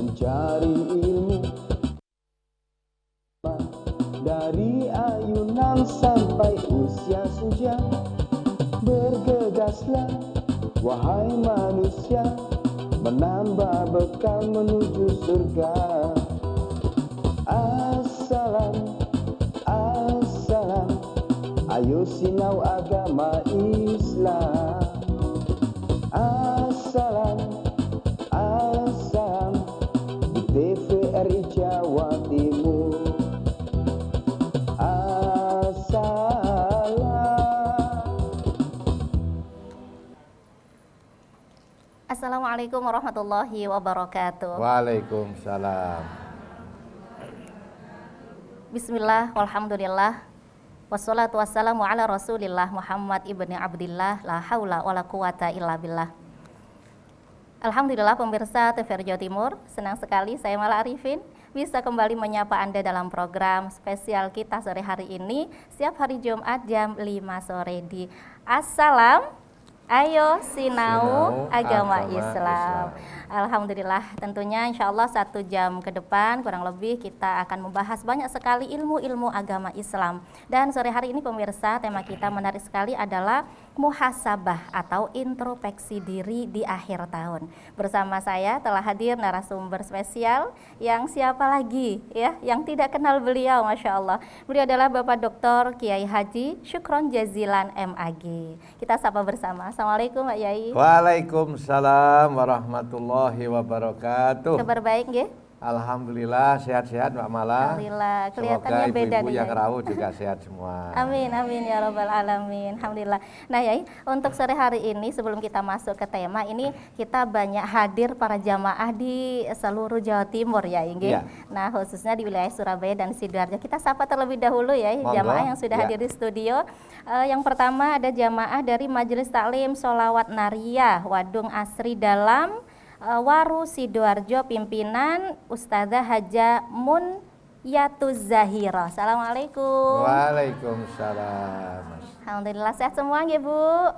mencari ilmu. Dari ayunan sampai usia senja, bergegaslah wahai manusia, menambah bekal menuju surga. Assalam, assalam, ayo sinau agama Islam. Assalam, assalam, di TVRI Jawa Timur. Assalamualaikum warahmatullahi wabarakatuh. Waalaikumsalam. Bismillah, walhamdulillah, wassalatu wassalamu ala rasulillah Muhammad ibni Abdillah, la haula wala quwata illa billah. Alhamdulillah pemirsa TVRI Jawa Timur, senang sekali saya Mala Arifin bisa kembali menyapa Anda dalam program spesial kita sore hari ini, setiap hari Jumat jam 5 sore di Assalam, ayo sinau agama Islam. Alhamdulillah, tentunya insya Allah 1 jam ke depan kurang lebih kita akan membahas banyak sekali ilmu-ilmu agama Islam. Dan sore hari ini pemirsa, tema kita menarik sekali adalah muhasabah atau introspeksi diri di akhir tahun. Bersama saya telah hadir narasumber spesial yang siapa lagi ya, yang tidak kenal beliau, Masya Allah. Beliau adalah Bapak Dr. Kiai Haji Syukron Jazilan MAG. Kita sapa bersama. Assalamualaikum Pak Yai. Waalaikumsalam warahmatullahi wabarakatuh. Kabar baik nggih? Alhamdulillah sehat-sehat Mbak Mala. Alhamdulillah, kelihatannya Semoga beda ibu-ibu nih, yang Yai. rawuh juga sehat semua. Amin, amin ya robbal alamin. Alhamdulillah. Nah Yai, untuk sore hari ini sebelum kita masuk ke tema ini, kita banyak hadir para jamaah di seluruh Jawa Timur ya, Inge. Iya. Nah khususnya di wilayah Surabaya dan Sidoarjo. Kita sapa terlebih dahulu ya, Monggo. jamaah yang sudah Iya. hadir di studio. Yang pertama ada jamaah dari Majelis Taklim Sholawat Nariyah Wadung Asri Dalam Waru Sidoarjo, pimpinan Ustazah Haja Munyatuz Zahira. Assalamualaikum. Waalaikumsalam. Alhamdulillah sehat semua nggih Bu.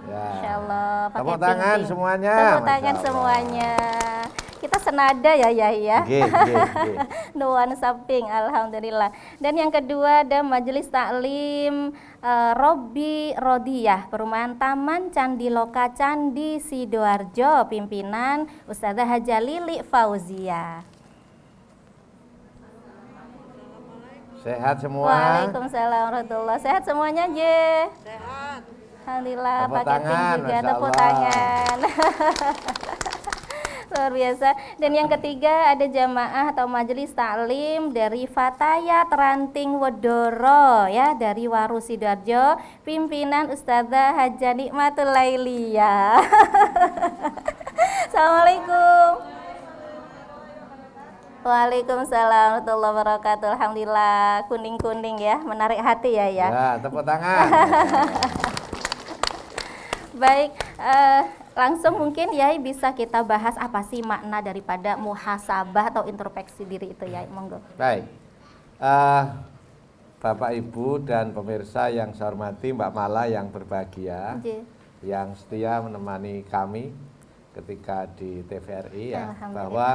Ya. Insyaallah Tepuk tangan ting-ting. semuanya. Tepuk Masya tangan Allah. semuanya. Kita senada ya Yai ya. Nggih, nggih. Nuan Saping, alhamdulillah. Dan yang kedua ada Majelis Taklim Robi Rodiyah Perumahan Taman Candi Loka Candi Sidoarjo, pimpinan Ustazah Haja Lili Fauzia. Sehat semua. Waalaikumsalam warahmatullahi. Sehat semuanya je. Sehat. Alhamdulillah, Tepuk pakai ting tangan, juga, Masya tepuk Allah. tangan. Luar biasa. Dan yang ketiga ada jamaah atau majelis taklim dari Fatayat Ranting Wedoro ya, dari Waru Sidoarjo, pimpinan Ustazah Haja Nikmatul Lailiyah. Assalamualaikum. Waalaikumsalam warahmatullahi wabarakatuh. Alhamdulillah, kuning-kuning ya, menarik hati ya. Ya, tepuk tangan. Baik, langsung mungkin Yai bisa kita bahas apa sih makna daripada muhasabah atau introspeksi diri itu Yai, monggo. Baik. Bapak Ibu dan pemirsa yang saya hormati, Mbak Mala yang berbahagia, Nggih. yang setia menemani kami ketika di TVRI ya, Alhamdulillah. bahwa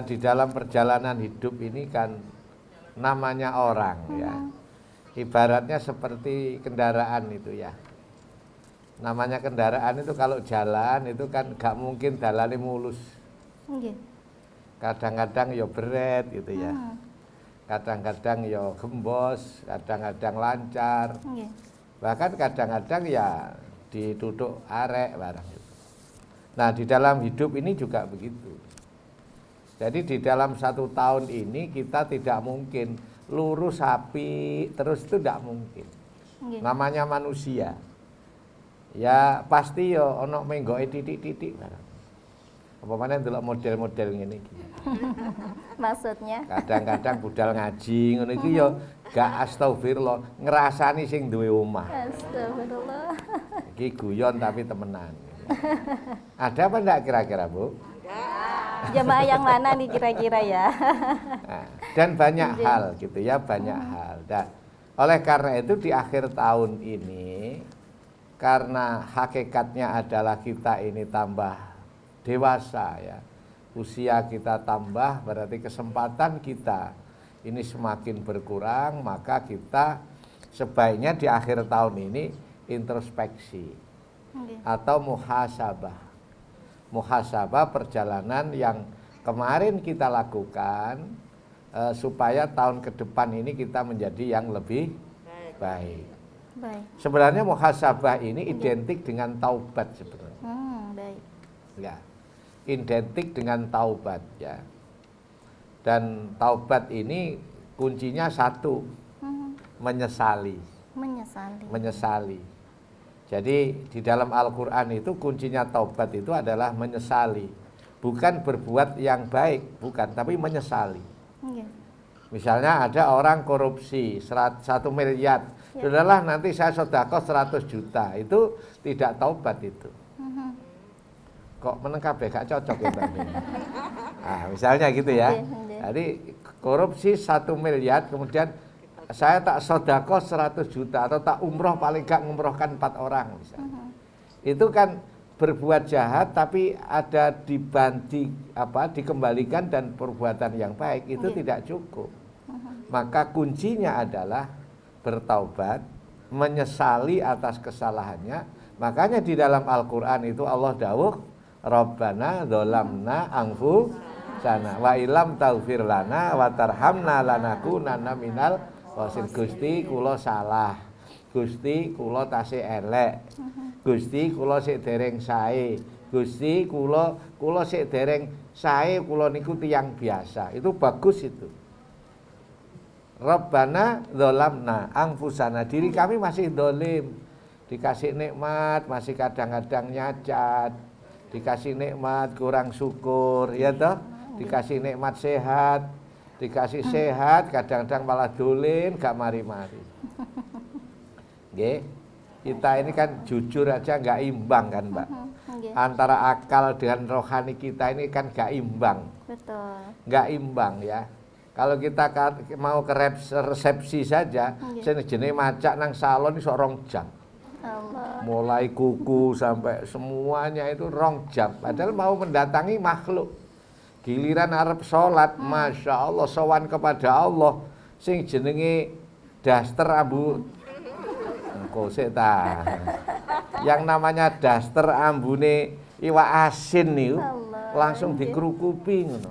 di dalam perjalanan hidup ini kan namanya orang ya, ibaratnya seperti kendaraan itu ya. Namanya kendaraan itu kalau jalan itu kan gak mungkin jalannya mulus. Nggih. Kadang-kadang ya beret gitu ya. Kadang-kadang ya gembos, kadang-kadang lancar. Nggih. Bahkan kadang-kadang ya ditutuk arek barang itu. Nah, di dalam hidup ini juga begitu. Jadi di dalam 1 tahun ini kita tidak mungkin lurus api terus, itu tidak mungkin. Nggih. Namanya manusia. Ya pasti ya ono menggoke titik-titik barang. Apa mana ndelok model-model ngene iki. Maksudnya? Kadang-kadang budal ngaji ngono iki ya gak astagfirullah, ngrasani sing duwe omah. Astagfirullah. Iki guyon tapi temenan. Ada apa enggak kira-kira, Bu? Jamaah yang mana nih kira-kira ya? Nah, dan banyak hal gitu ya, banyak hal. Dan oleh karena itu di akhir tahun ini, karena hakikatnya adalah kita ini tambah dewasa ya, usia kita tambah, berarti kesempatan kita ini semakin berkurang, maka kita sebaiknya di akhir tahun ini introspeksi atau muhasabah. Muhasabah perjalanan yang kemarin kita lakukan supaya tahun ke depan ini kita menjadi yang lebih baik. Sebenarnya muhasabah ini identik dengan taubat sebenarnya. Baik. Ya, identik dengan taubat ya. Dan taubat ini kuncinya satu, menyesali. Menyesali. Jadi di dalam Al-Quran itu kuncinya taubat itu adalah menyesali. Bukan berbuat yang baik, bukan, tapi menyesali. Misalnya ada orang korupsi 1 miliar, sudahlah nanti saya sedekah 100 juta, itu tidak taubat itu. Kok menengkap gak cocok ya Mbak Min? Nah, misalnya gitu ya. Jadi korupsi 1 miliar, kemudian saya tak sedekah 100 juta atau tak umroh, paling gak ngumrohkan 4 orang misalnya. Itu kan berbuat jahat tapi ada dikembalikan dan perbuatan yang baik itu tidak cukup. Maka kuncinya adalah bertaubat, menyesali atas kesalahannya. Makanya di dalam Al-Qur'an itu Allah dawuh, Rabbana dzolamna anfusana wa illam taghfir lana wa tarhamna lanakunanna minal khosirin. Gusti kula salah, Gusti kula tasih elek, Gusti kula sik dereng sae, Gusti kula sik dereng sae, kula niku tiyang biasa. Itu bagus itu. Rabbana dzolamna anfusana, diri kami masih dolim, dikasih nikmat masih kadang-kadang nyacat, dikasih nikmat kurang syukur, ya toh, dikasih nikmat sehat, dikasih sehat kadang-kadang malah dolim, gak mari-mari. Nggih, kita ini kan jujur aja gak imbang kan Mbak. Antara akal dengan rohani kita ini kan gak imbang. Betul. Gak imbang ya. Kalau kita mau ke resepsi saja, jenenge macak nang salon iso 2 jam. Allah. Mulai kuku sampai semuanya itu 2 jam. Padahal mau mendatangi makhluk. Giliran arep sholat, masya Allah, sowan kepada Allah, sing jenenge daster ambu, engko sik ta. Yang namanya daster ambune iwak asin niku langsung dikerukupi ngono.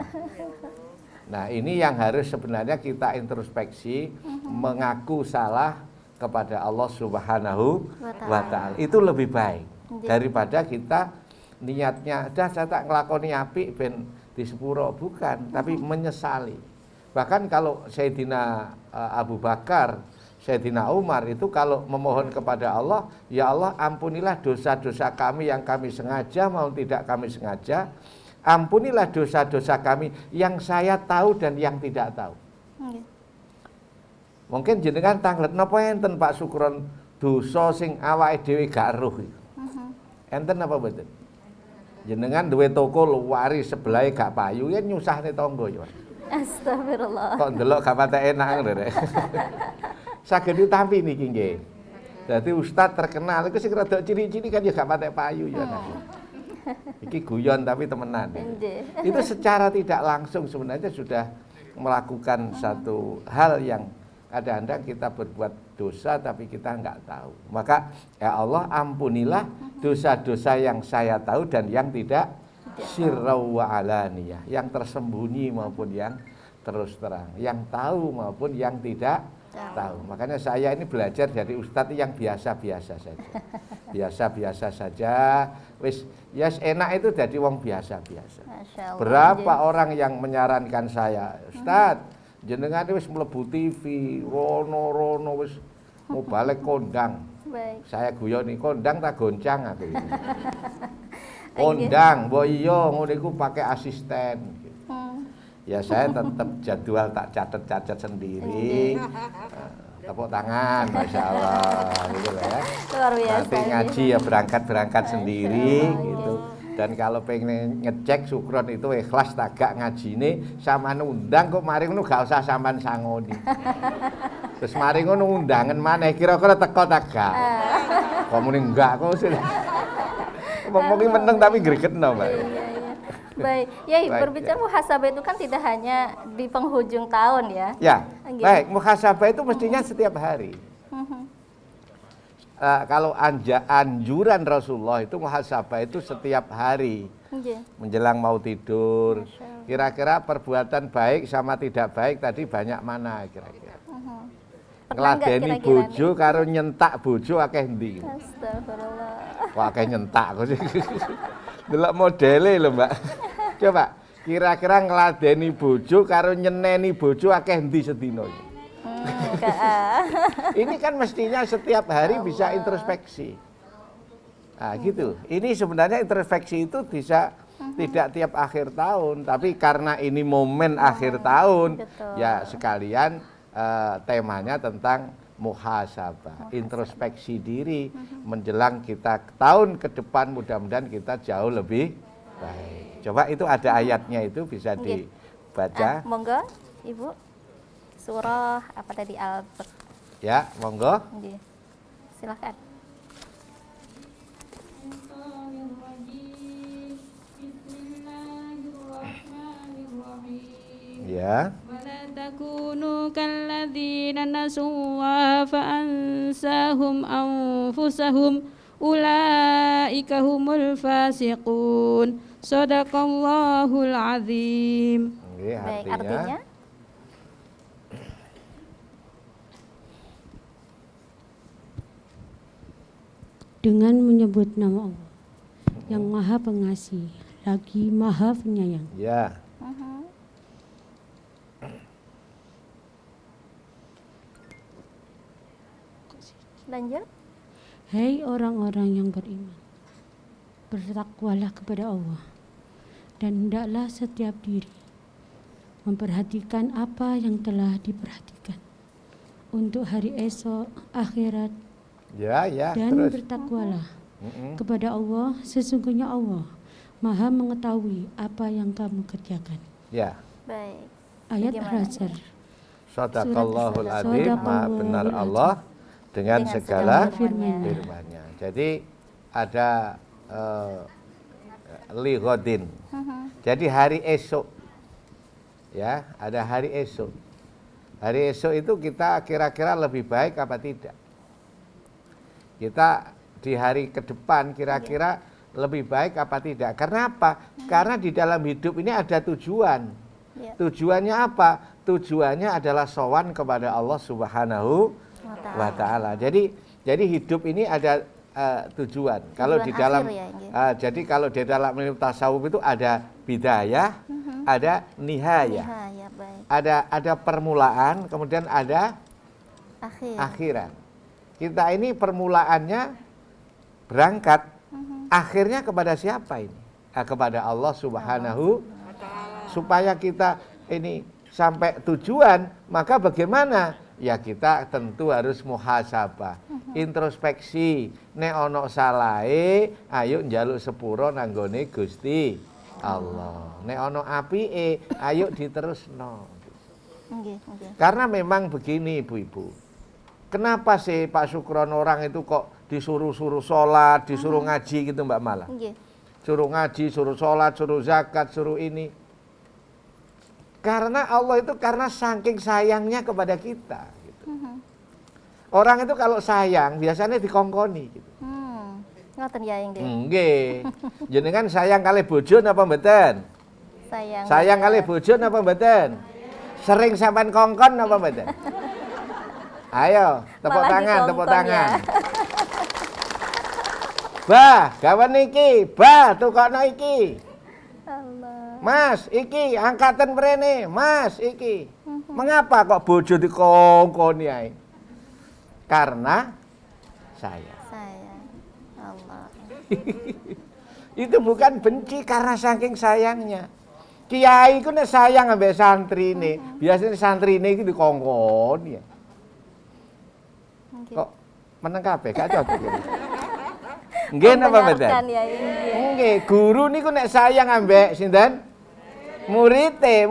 Nah, ini yang harus sebenarnya kita introspeksi, mengaku salah kepada Allah Subhanahu wa ta'ala. Itu lebih baik daripada kita niatnya dah saya tak nglakoni apik ben di sepuro, bukan, tapi menyesali. Bahkan kalau Sayyidina Abu Bakar, Sayyidina Umar itu kalau memohon kepada Allah, ya Allah ampunilah dosa-dosa kami yang kami sengaja maupun tidak kami sengaja, ampunilah dosa-dosa kami yang saya tahu dan yang tidak tahu. Mungkin jenengan tanglet napa enten Pak Sukron dosa sing awake dhewe gak eruh. Enten apa mboten? Jenengan duwe toko luwari sebelahe gak payu ya nyusahne tangga ya. Astagfirullah. Kok ndelok gak patek enak ngono rek. Saged ditampi niki nggih. Dadi ustaz terkenal iku sing rada ciri-ciri kan ya gak patek payu ya. Iki guyon tapi temenan. Itu secara tidak langsung sebenarnya sudah melakukan satu hal yang kadang-kadang kita berbuat dosa tapi kita enggak tahu. Maka ya Allah ampunilah dosa-dosa yang saya tahu dan yang tidak sirrau wa alaniyah, yang tersembunyi maupun yang terus terang, yang tahu maupun yang tidak tahu. Makanya saya ini belajar dari ustadz yang biasa-biasa saja. Biasa-biasa saja. Wis yes, enak itu jadi wong biasa-biasa. Berapa orang yang menyarankan saya, Ustadz, jenengan wis mlebu TV, rono wis mau balik kondang. Baik. Saya guyoni kondang tak goncang aku ini. Kondang, mbok iya ngono iku pakai asisten. Ya saya tetap jadwal tak catat sendiri. Tepuk tangan, masya Allah, gitu lah ya. Luar biasa. Nanti ngaji ya berangkat sendiri, gitu. Dan kalau pengen ngecek Sukron itu ikhlas tagak ngajine, sama undang kok mari ngono gak usah sampean sangoni. Terus mari ngono undangan maneh kira-kira teko tagak. Kok muni enggak kok sih. Ngomongin meneng tapi gregetno, Mbak. Baik, Yai, Baik, berbicara muhasabah itu kan tidak hanya di penghujung tahun ya. Ya, Gitu. baik. Muhasabah itu mestinya setiap hari. Kalau anjuran Rasulullah itu muhasabah itu setiap hari. Nggih. Menjelang mau tidur. Masya Allah. Kira-kira perbuatan baik sama tidak baik tadi banyak mana kira-kira? Pernah nggak Ngladeni kira-kira bojo karo nyentak bojo akeh ndi? Astagfirullah. Kok akeh nyentak kok sih. Delok modele lho, Mbak. Coba kira-kira ngladeni bojo karo nyeneni bojo akeh ndi sedina iki? Ini kan mestinya setiap hari bisa introspeksi. Nah, gitu. Ini sebenarnya introspeksi itu bisa tidak tiap akhir tahun, tapi karena ini momen akhir tahun, betul. ya sekalian temanya tentang muhasabah, introspeksi diri menjelang kita tahun ke depan, mudah-mudahan kita jauh lebih baik. Coba itu ada ayatnya, itu bisa Nggih. dibaca. Monggo, Ibu. Surah apa tadi Ya, monggo. Nggih. Silakan. Ya. ولا تكونوا كالذين نسوا الله فأنساهم أنفسهم أولئك هم الفاسقون صدق الله العظيم. Nggih, Baik, artinya dengan menyebut nama Allah yang Maha Pengasih lagi Maha Penyayang. ya. lanjut. Hai orang-orang yang beriman, bertakwalah kepada Allah dan hendaklah setiap diri memperhatikan apa yang telah diperhatikan untuk hari esok, akhirat, Ya, dan terus. bertakwalah kepada Allah. Sesungguhnya Allah Maha mengetahui apa yang kamu kerjakan. Ya. Baik. Ayat Bagaimana? Al-Hasyr. Shadaqallahul Surat adzim, maha Shadaqallahul benar adzim. Allah dengan Dengan segala segala firman-Nya. firman-Nya. Jadi ada ligodin. Jadi hari esok, ya, ada hari esok. Hari esok itu kita kira-kira lebih baik apa tidak? Kita di hari ke depan kira-kira lebih baik apa tidak? Karena apa? Karena di dalam hidup ini ada tujuan. Ya. Tujuannya apa? Tujuannya adalah sowan kepada Allah Subhanahu wa Ta'ala. Jadi hidup ini ada tujuan. Kalau di Tujuan dalam akhir ya, nggih. jadi kalau di dalam ilmu tasawuf itu ada bidayah, ada nihayah. Nihaya, baik. Ada permulaan, kemudian ada Akhir. akhiran. Kita ini permulaannya berangkat, akhirnya kepada siapa ini? Kepada Allah Subhanahu. Supaya kita ini sampai tujuan, maka bagaimana? Ya kita tentu harus muhasabah, introspeksi. Nek ono salahe, ayo njaluk sepuro nanggone Gusti Allah. Nek ono apike, ayo diterusno. Nggih, nggih. Karena memang begini Ibu-ibu. Kenapa sih Pak Sukron orang itu kok disuruh-suruh sholat, disuruh ngaji gitu Mbak Mala? Nggih. Suruh ngaji, suruh sholat, suruh zakat, suruh ini. Karena Allah itu karena saking sayangnya kepada kita. Gitu. Orang itu kalau sayang biasanya dikongkoni. Gitu. Ngoten ya nggih. Nggih. Jenengan sayang kali bojo napa mboten? Sayang kali bojo napa mboten? Sering sampean kongkon napa mboten? Ayo, tepuk Malah tangan, tepuk dikongkon tangan. ya. Bah, gawen iki, bah, tukokno iki. Allah. Mas, iki angkatan mrene, Mas, iki. Mengapa kok bojo dikongkoni ae? Karena saya. Allah. Itu bukan benci karena saking sayangnya. Kiai ku nek sayang ambek santrine, biasanya santrine iki dikongkoni ya. Nggih. Kok meneng kabeh gak cocok. Nggih napa mboten? Membenarkan ya nggih. Nggih, guru niku nek sayang ambek sinten? Murite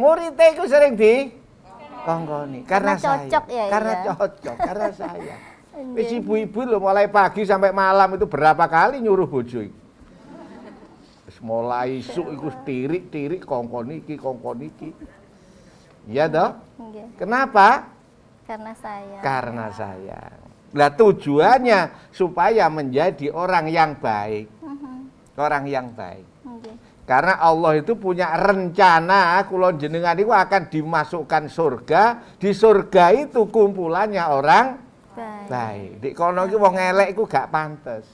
iku sering dikongkoni karena cocok saya. ya, Karena iya. cocok, karena saya. Nggih. Wis ibu-ibu lho mulai pagi sampai malam itu berapa kali nyuruh bojo iki. mulai isuk iku tirik-tirik kongkon iki. Iya toh? Nggih. Kenapa? Karena saya. Karena sayang. Lah tujuannya supaya menjadi orang yang baik. Orang yang baik. Nggih. Karena Allah itu punya rencana kula jenengan itu akan dimasukkan surga. Di surga itu kumpulannya orang baik. Di kono iki wong elek iku gak pantes.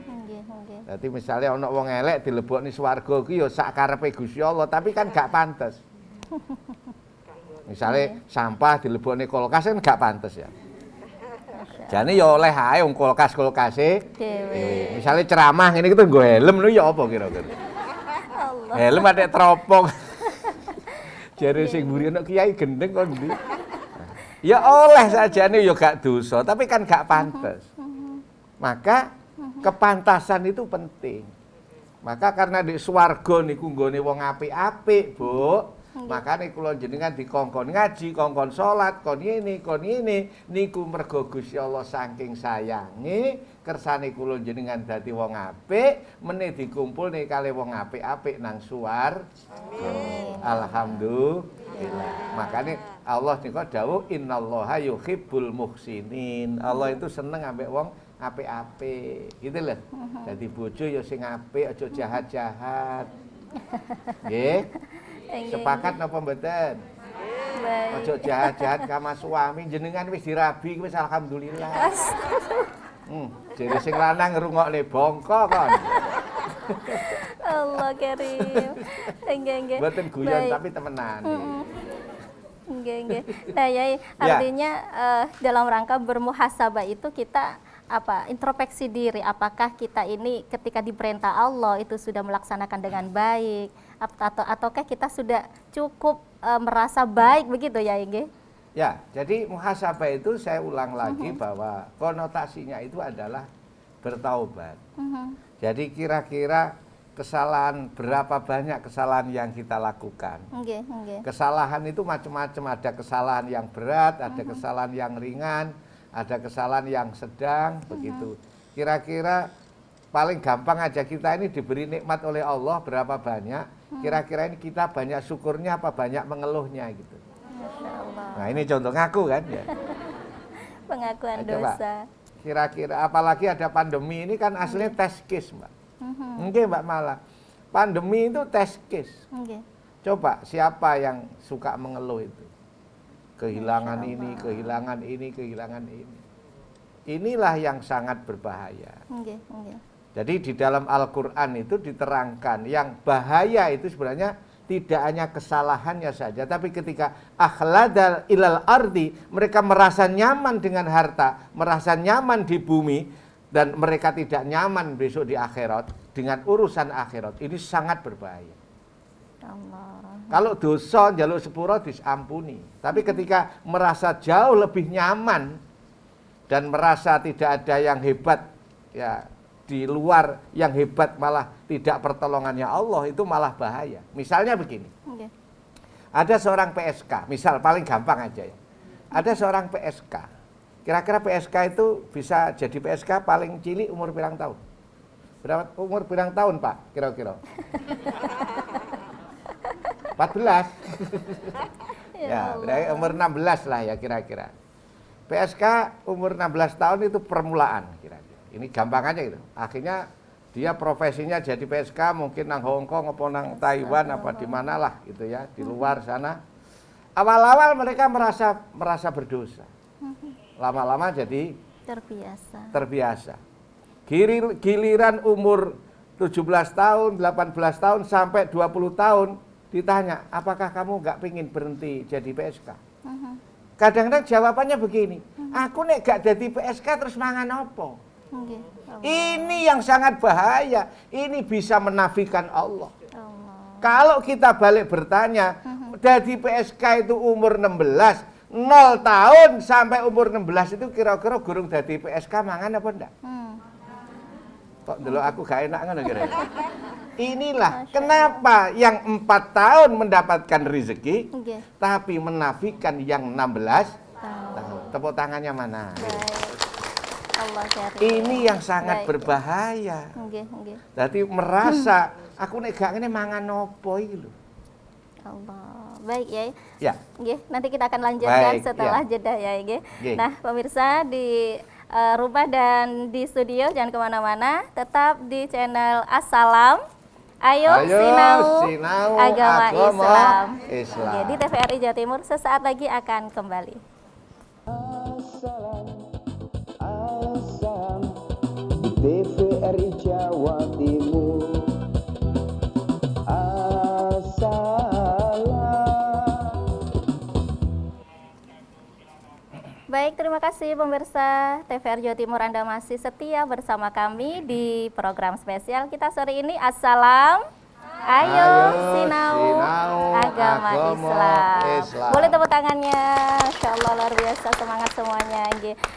Nggih, nggih. Dadi misalnya ana wong elek dilebokne swarga iki ya sak karepe Gusti Allah, tapi kan gak pantes. Misalnya sampah dilebokne kulkas kan gak pantes ya. Jane ya oleh ae wong kulkas-kulkase Dewe. Misalnya ceramah ngene iki nggo helm lho ya apa kira-kira. Allah. Helm ada teropong. Jare sing mburi ana kiai gendeng kok ndi. Ya oleh sajane ya gak dosa, tapi kan gak pantes. Maka kepantasan itu penting. Maka karena di swarga niku nggone wong apik-apik, Bu. Makane kula jenengan dikongkon ngaji, kongkon salat, kon ngene, niku mergo Gusti Allah saking sayange kersane kula jenengan dadi wong apik, meneh dikumpulne kali wong apik-apik nang swarga. Alhamdulillah. Makane Allah niku dawuh innallaha yuhibbul muhsinin. Allah itu seneng ambek wong apik-apik. Gitu lho. Dadi bojo ya sing apik, aja jahat-jahat. Nggih. Sepakat napa mboten? Baik. Ojo jahat-jahat sama suami jenengan wis dirabi wis alhamdulillah. Jere sing lanang ngrungokne bongko kon. Allah karim. Nggih. Mboten guyon Baik. tapi temenan. Nggih. Nah, Yai, artinya dalam rangka bermuhasabah itu kita introspeksi diri, apakah kita ini ketika diperintah Allah itu sudah melaksanakan dengan baik ataukah kita sudah cukup merasa baik begitu ya Inge? Ya, jadi muhasabah itu saya ulang lagi bahwa konotasinya itu adalah bertaubat. Jadi kira-kira kesalahan berapa banyak kesalahan yang kita lakukan. Kesalahan itu macam-macam, ada kesalahan yang berat, ada kesalahan yang ringan, ada kesalahan yang sedang, begitu. Kira-kira paling gampang aja kita ini diberi nikmat oleh Allah berapa banyak, kira-kira ini kita banyak syukurnya apa banyak mengeluhnya gitu. Masya Allah. Nah ini contoh ngaku kan ya. Pengakuan Nah, coba. dosa. Kira-kira apalagi ada pandemi ini kan aslinya test case Mbak. Enggak Mbak Mala. Pandemi itu test case. Coba siapa yang suka mengeluh itu? Kehilangan ini, kehilangan ini, kehilangan ini. Inilah yang sangat berbahaya. Jadi di dalam Al-Quran itu diterangkan yang bahaya itu sebenarnya tidak hanya kesalahannya saja, tapi ketika akhladal ilal ardi, mereka merasa nyaman dengan harta, merasa nyaman di bumi, dan mereka tidak nyaman besok di akhirat dengan urusan akhirat. Ini sangat berbahaya. Allah. Kalau dosa njaluk sepuro disampuni, tapi ketika merasa jauh lebih nyaman dan merasa tidak ada yang hebat ya di luar yang hebat malah tidak pertolongannya Allah, itu malah bahaya. Misalnya begini, ada seorang PSK, misal paling gampang aja ya, ada seorang PSK, kira-kira PSK itu bisa jadi PSK paling cilik umur berapa tahun? Berapa umur berapa tahun Pak kira-kira? 14. Ya, berarti umur 16 lah ya kira-kira. PSK umur 16 tahun itu permulaan kira-kira. Ini gampang aja gitu. Akhirnya dia profesinya jadi PSK mungkin nang Hong Kong apa nang Taiwan apa di mana lah gitu ya, di luar sana. Awal-awal mereka merasa berdosa. Lama-lama jadi terbiasa. Giliran umur 17 tahun, 18 tahun sampai 20 tahun ditanya, apakah kamu nggak pingin berhenti jadi PSK? Kadang-kadang jawabannya begini, aku nek gak jadi PSK terus mangan apa? Ini yang sangat bahaya, ini bisa menafikan Allah. Kalau kita balik bertanya, jadi PSK itu umur 16, 0 tahun sampai umur 16 itu kira-kira gurung jadi PSK mangan apa enggak? Kok dulu aku gak enak ngono kira. Inilah kenapa yang 4 tahun mendapatkan rezeki, tapi menafikan yang 16 tahun. Tepuk tangannya mana? Ini yang sangat berbahaya. Jadi merasa Aku nek gak ngene mangan opo iki lho. Allah. Baik ya. Ya. Nggih, nanti kita akan lanjutkan Baik, setelah ya. jeda ya, nggih. Nggih. Nah, pemirsa di rumah dan di studio jangan kemana-mana, tetap di channel Assalam. Ayo, sinau agama Islam. Nggih, di TVRI Jawa Timur sesaat lagi akan kembali. Assalam, assalam di TVRI Jawa Timur. Assalam. Baik, terima kasih pemirsa TVRI Jawa Timur, Anda masih setia bersama kami di program spesial kita sore ini. Assalam. Ayo, sinau agama Islam. Boleh tepuk tangannya. Insya Allah luar biasa, semangat semuanya.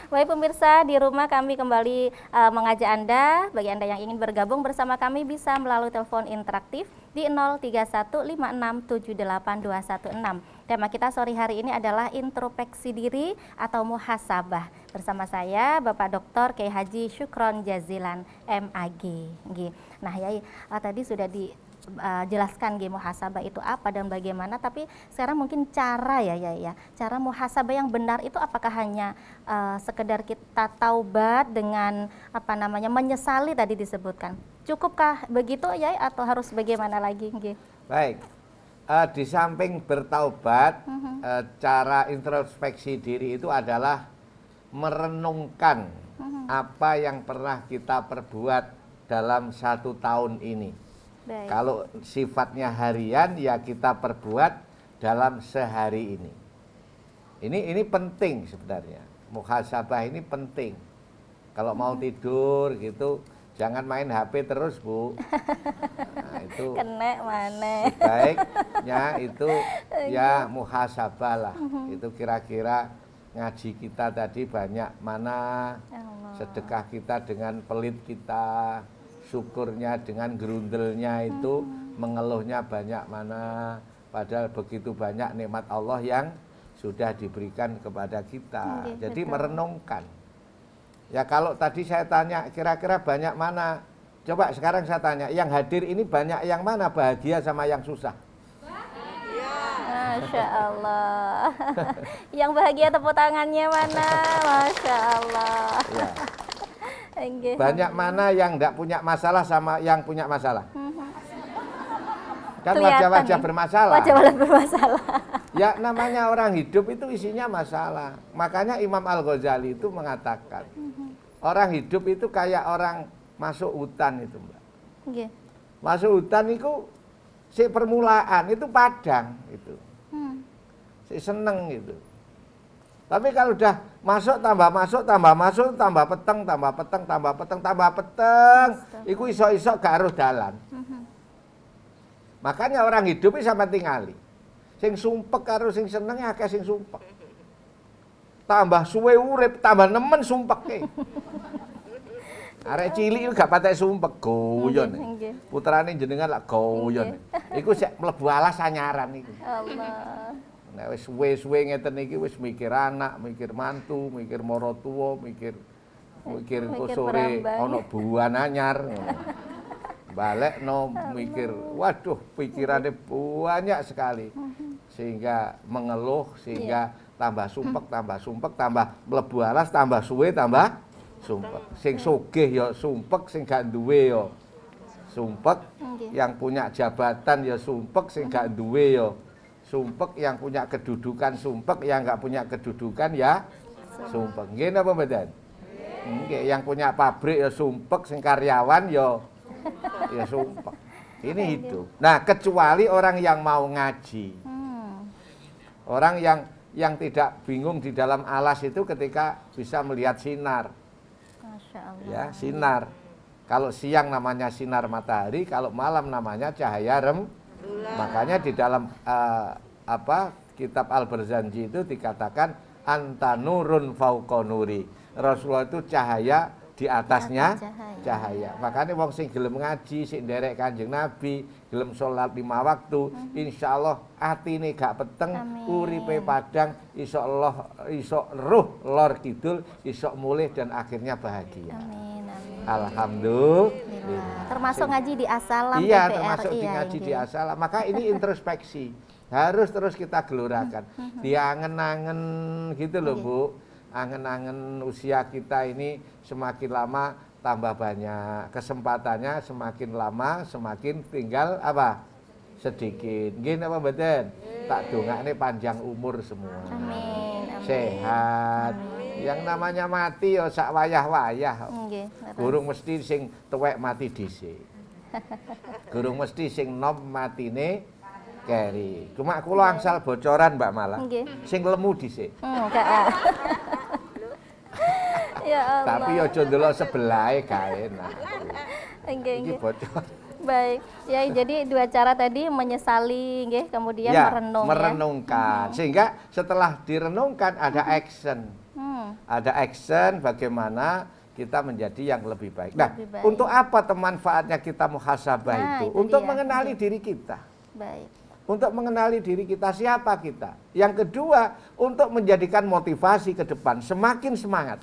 Baik pemirsa, di rumah kami kembali mengajak Anda. Bagi Anda yang ingin bergabung bersama kami bisa melalui telepon interaktif di 03156782216. Tema kita sore hari ini adalah introspeksi diri atau muhasabah. Bersama saya Bapak Dr. Kiai Haji Syukron Jazilan MAG. Nah, Yai, tadi sudah dijelaskan muhasabah itu apa dan bagaimana, tapi sekarang mungkin cara ya, cara muhasabah yang benar itu apakah hanya sekedar kita taubat dengan menyesali tadi disebutkan. Cukupkah begitu ya atau harus bagaimana lagi? Baik. Di samping bertaubat, cara introspeksi diri itu adalah merenungkan apa yang pernah kita perbuat dalam 1 tahun ini. Baik. Kalau sifatnya harian ya kita perbuat dalam sehari ini. Ini penting sebenarnya. Muhasabah ini penting. Kalau mau tidur gitu, jangan main HP terus, Bu. Nah, itu Kena mana? baiknya itu ya muhasabah lah. Itu kira-kira ngaji kita tadi banyak mana, Allah. sedekah kita dengan pelit kita, syukurnya dengan gerundelnya itu, mengeluhnya banyak mana, padahal begitu banyak nikmat Allah yang sudah diberikan kepada kita. Jadi betul. merenungkan. Ya kalau tadi saya tanya kira-kira banyak mana, coba sekarang saya tanya, yang hadir ini banyak yang mana bahagia sama yang susah? Masya Allah. Yang bahagia tepuk tangannya mana? Masya Allah. Ya. Nggih. Banyak mana yang tidak punya masalah sama yang punya masalah? Kan Kelihatan wajah-wajah nih. bermasalah. Wajah-wajah bermasalah. Ya namanya orang hidup itu isinya masalah. Makanya Imam Al-Ghazali itu mengatakan, orang hidup itu kayak orang masuk hutan itu, Mbak. Nggih. Masuk hutan itu si permulaan itu padang itu. Si seneng gitu. Tapi kalau udah masuk tambah peteng, iku iso-iso gak aruh dalan. Makanya orang hidup iki sampe tingali. Sing sumpek karo sing seneng akeh sing sumpek. Tambah suwe urip, tambah nemen sumpeke. Arek cilik itu gak patek sumpek, guyon. Nggih. Putrane jenengan lak guyon. Iku sik mlebu alas anyaran iku. Allah. Nek wis suwe-suwe ngeten iki wis mikir anak, mikir mantu, mikir mara tuwa, mikir engko sore perambang. ana buan anyar. Balekno mikir, waduh pikirannya banyak sekali. Sehingga mengeluh, sehingga tambah sumpek, tambah mlebu alas, tambah suwe, tambah sumpek. Sing sugih ya sumpek, sing gak duwe ya sumpek. Yang punya jabatan ya sumpek, sing gak duwe ya sumpek, yang punya kedudukan sumpek, yang nggak punya kedudukan ya sumpek. Nggih napa mboten? Nggih, yang punya pabrik ya sumpek, sing karyawan ya sumpek. Ini hidup. Nah, kecuali orang yang mau ngaji. Orang yang tidak bingung di dalam alas itu ketika bisa melihat sinar. Masya Allah. Ya, sinar. Kalau siang namanya sinar matahari, kalau malam namanya cahaya Makanya di dalam kitab Al-Barzanji itu dikatakan anta nurun fauqa nuri. Rasulullah itu cahaya di atasnya cahaya. Makanya wong sing gelem ngaji, sing nderek Kanjeng Nabi, gelem salat 5 waktu, insyaallah atine gak peteng, uripe padang, iso ruh lor kidul, iso mulih dan akhirnya bahagia. Amin, amin. Alhamdulillah. Termasuk ngaji di Asalam Iya, TVRI termasuk di ya, ngaji nggih. di Asalam. Maka ini introspeksi. Harus terus kita gelorakan. Diangen-angen gitu loh, Nggih. Bu. Angen-angen usia kita ini semakin lama tambah banyak. Kesempatannya semakin lama semakin tinggal apa? Sedikit. Nggih napa mboten? Tak dongakne panjang umur semua. Amin. Amin. Sehat. Yang namanya mati ya sak wayah-wayah. Nggih. Gurung mesti sing tuwek mati dhisik. Gurung mesti sing nom matine keri. Cuma kula angsal bocoran Mbak Mala. Nggih. Sing lemu dhisik. Enggak. Ya Allah. Tapi aja ndelok sebelahe gak enak. Nggih, Iki nggih. bocor. Baik. Ya, jadi dua cara tadi menyesali nggih, kemudian Ya, merenung ya. merenungkan. Sehingga setelah direnungkan ada action. Ada action bagaimana kita menjadi yang lebih baik. Nah, Lebih baik. untuk apa manfaatnya kita muhasabah Nah, itu? itu Untuk dia. mengenali diri kita. Baik. Untuk mengenali diri kita, siapa kita. Yang kedua, untuk menjadikan motivasi ke depan, semakin semangat.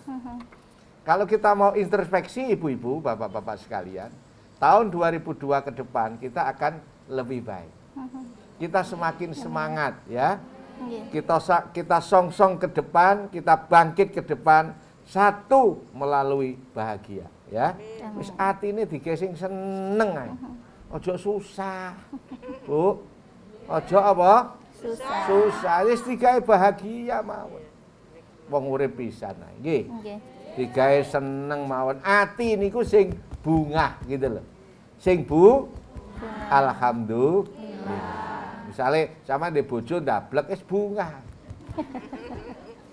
Kalau kita mau introspeksi ibu-ibu, bapak-bapak sekalian, tahun 2002 ke depan kita akan lebih baik. Kita semakin semangat ya. Nggih. Kita song-song ke depan, kita bangkit ke depan, satu melalui bahagia ya. Wis atine digesing seneng ae. Ojo susah. Bu. Ojo apa? Susah. Susah. Wis digawe bahagia mawon. Wong urip pisan ae. Nggih. Nggih. Digawe seneng mawon. Ati niku sing bungah gitu loh. Sing bu alhamdulillah. Misalnya sama di bojo ndablek wis bungah.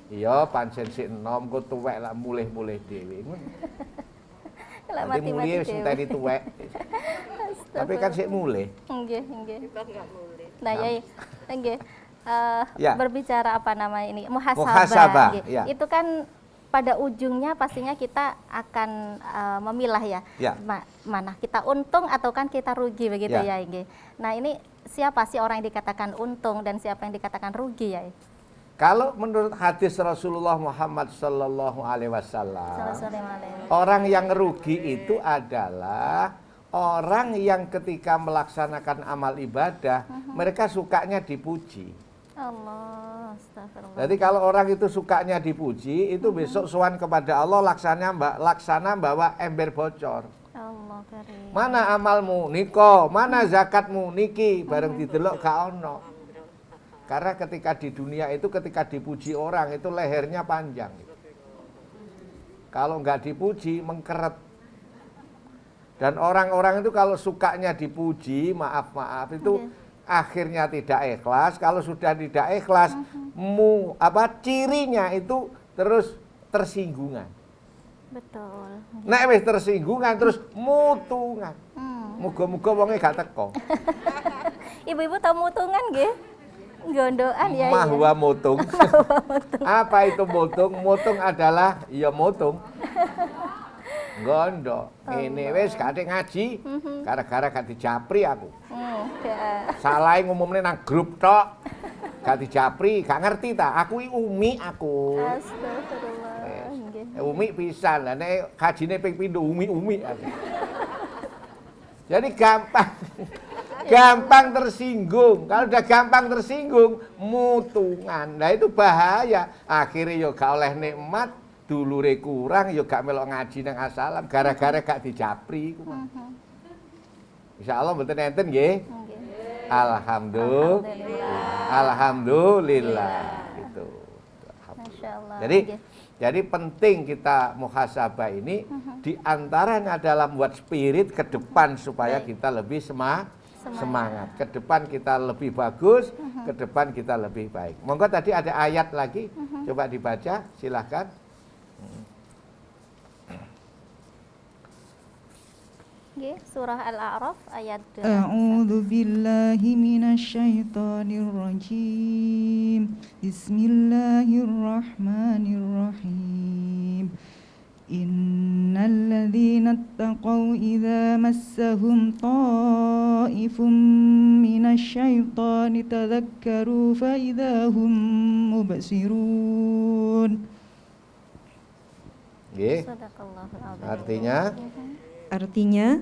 Iya pancen sik enom kok tuwek lah mulih-mulih dhewe. Lah Nanti mulih wis enteni tuwek. Tapi kan sik mulih. Nggih, nggih. Nah, Yai, nggih. Ya. Berbicara apa namanya ini? Muhasabah. Muhasabah, nggih. ya. Itu kan pada ujungnya pastinya kita akan memilah ya. Ya. Mana kita untung atau kan kita rugi begitu Ya. ya, nggih. Nah, ini siapa sih orang yang dikatakan untung dan siapa yang dikatakan rugi ya? Kalau menurut hadis Rasulullah Muhammad sallallahu alaihi wasallam, Assalamualaikum. orang yang rugi itu adalah orang yang ketika melaksanakan amal ibadah, mereka sukanya dipuji. Allah, astagfirullah. Jadi kalau orang itu sukanya dipuji, itu besok sowan kepada Allah laksana bawa ember bocor. Allah karim. Mana amalmu? Niko. Mana zakatmu? Niki. Bareng didelok gak ono. Karena ketika di dunia itu ketika dipuji orang itu lehernya panjang. Kalau nggak dipuji mengkeret. Dan orang-orang itu kalau sukanya dipuji, maaf itu akhirnya tidak ikhlas. Kalau sudah tidak ikhlas, cirinya itu terus tersinggungan. Betul. Nek wis tersinggungan terus mutungan. Muga-muga wonge gak teko. Ibu-ibu tahu mutungan nggih? Gondoan ya. Mahwa mutung. Apa itu mutung? Mutung adalah ya mutung. Gondo. Ini wis gak ngaji. Gara-gara gak dijapri aku. Ya. Salah ngumumne nang grup tok. Gak dijapri, gak ngerti ta. Aku iki umi aku. Astagfirullah. Nggih. Umi pisan. Lah nek kajine ping pindho umi-umi aku. Jadi gampang. Gampang tersinggung. Kalau udah gampang tersinggung, mutungan. Nah itu bahaya. Akhirnya yo gak oleh nikmat, dulure kurang, yo gak melok ngaji nang asalam gara-gara gak dijapri. Insyaallah mboten enten nggih. Alhamdulillah. Alhamdulillah. Gitu. Masya Allah. Jadi penting kita muhasabah ini diantaranya adalah membuat spirit ke depan supaya kita lebih semangat. Ke depan kita lebih bagus, ke depan kita lebih baik. Monggo tadi ada ayat lagi, coba dibaca, silahkan. Nggih, surah Al-A'raf ayat 2. A'udzu billahi minasyaitonir rajim. Bismillahirrahmanirrahim. Innal ladzina taqaw idza massahum ta'ifum minasyaitoni tadzakkaru fa idza hum mubsirun. Nggih. Sadaqallahul adzim. Artinya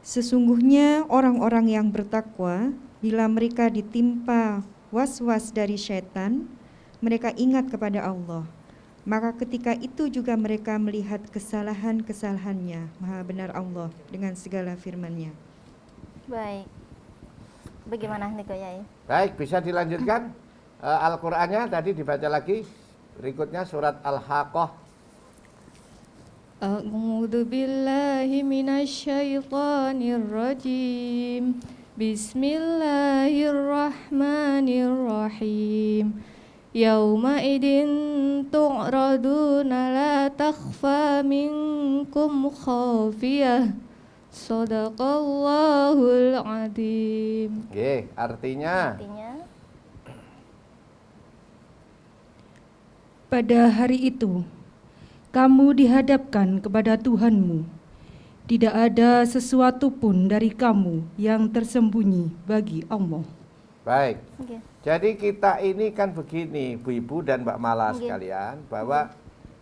sesungguhnya orang-orang yang bertakwa bila mereka ditimpa was-was dari syaitan, mereka ingat kepada Allah. Maka ketika itu juga mereka melihat kesalahan-kesalahannya. Maha benar Allah dengan segala firman-Nya. Baik. Bagaimana nih Kak Yai? baik, bisa dilanjutkan Al-Qur'annya tadi dibaca lagi. Berikutnya surat Al-Haqqah. A'udzu billahi minasyaitonir rajim. Bismillahirrahmanirrahim. Yauma idin tu'raduna la takhfa minkum khafiyah. Shadaqallahul adzim. Nggih, artinya Pada hari itu, kamu dihadapkan kepada Tuhanmu. Tidak ada sesuatu pun dari kamu yang tersembunyi bagi Allah. baik. Nggih. Jadi kita ini kan begini, Bu-ibu dan Mbak Mala sekalian, bahwa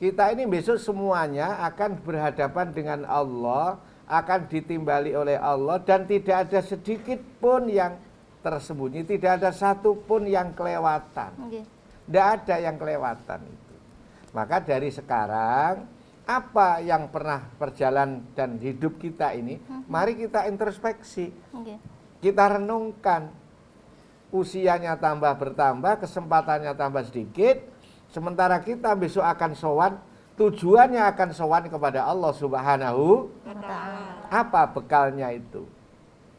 kita ini besok semuanya akan berhadapan dengan Allah, akan ditimbali oleh Allah, dan tidak ada sedikit pun yang tersembunyi, tidak ada satu pun yang kelewatan. Nggih. Tidak ada yang kelewatan itu. Maka dari sekarang, apa yang pernah berjalan dan hidup kita ini, mari kita introspeksi, Nggih. kita renungkan. Usianya tambah bertambah, kesempatannya tambah sedikit, sementara kita besok akan sowan, tujuannya akan sowan kepada Allah Subhanahu wa Ta'ala. Apa bekalnya itu?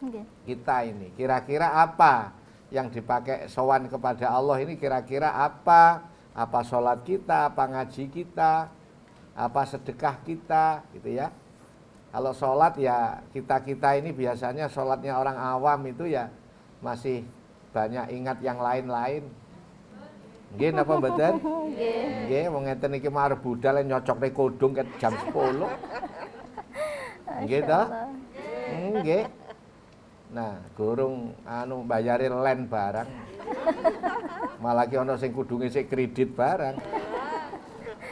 Nggih. Kita ini kira-kira apa yang dipakai sowan kepada Allah ini, kira-kira apa? Apa sholat kita, apa ngaji kita, apa sedekah kita, gitu ya. Kalau sholat ya kita ini biasanya sholatnya orang awam itu ya masih banyak ingat yang lain-lain. Nggih napa mboten? Nggih, wong ngeten iki marep budal nyocokne kodong ke jam 10. Nggih ta? Nggih. Nah, gurung bayari len barang. Malah ki ana sing kudunge sik kredit barang.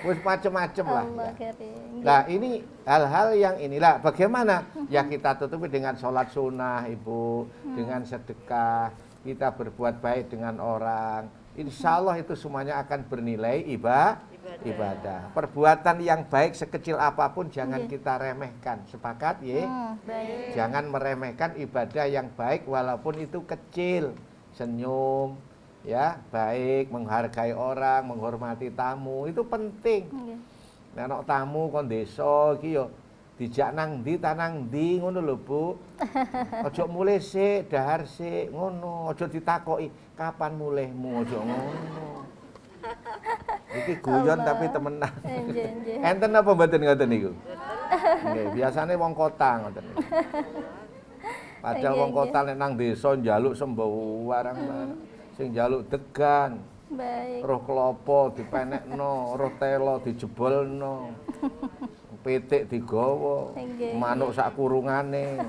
Wis macem-macem lah. Allah Ya. karim. Nah ini hal-hal yang inilah bagaimana ya kita tutupi dengan sholat sunnah Ibu, dengan sedekah, kita berbuat baik dengan orang. Insya Allah itu semuanya akan bernilai ibadah. Perbuatan yang baik sekecil apapun jangan kita remehkan. Sepakat ya? Baik. Jangan meremehkan ibadah yang baik walaupun itu kecil. Senyum, ya baik, menghargai orang, menghormati tamu itu penting. Nggih. Nek ana tamu kon desa iki yo dijak nang ndi tanang ndi ngono lho Bu. Aja mulih sik, dahar sik ngono, aja ditakoki kapan mulihmu, aja ngono. Iki guyon tapi temenan. Nggih. Enten apa mboten ngoten niku? Nggih, biasane wong kota ngoten niku. Padahal wong kota nek nang desa njaluk sembarang sing njaluk degan. Baik. Roh klopo dipenekno, roh telo dijebolno. Pitik digawa, Nggih. manuk sak kurungane.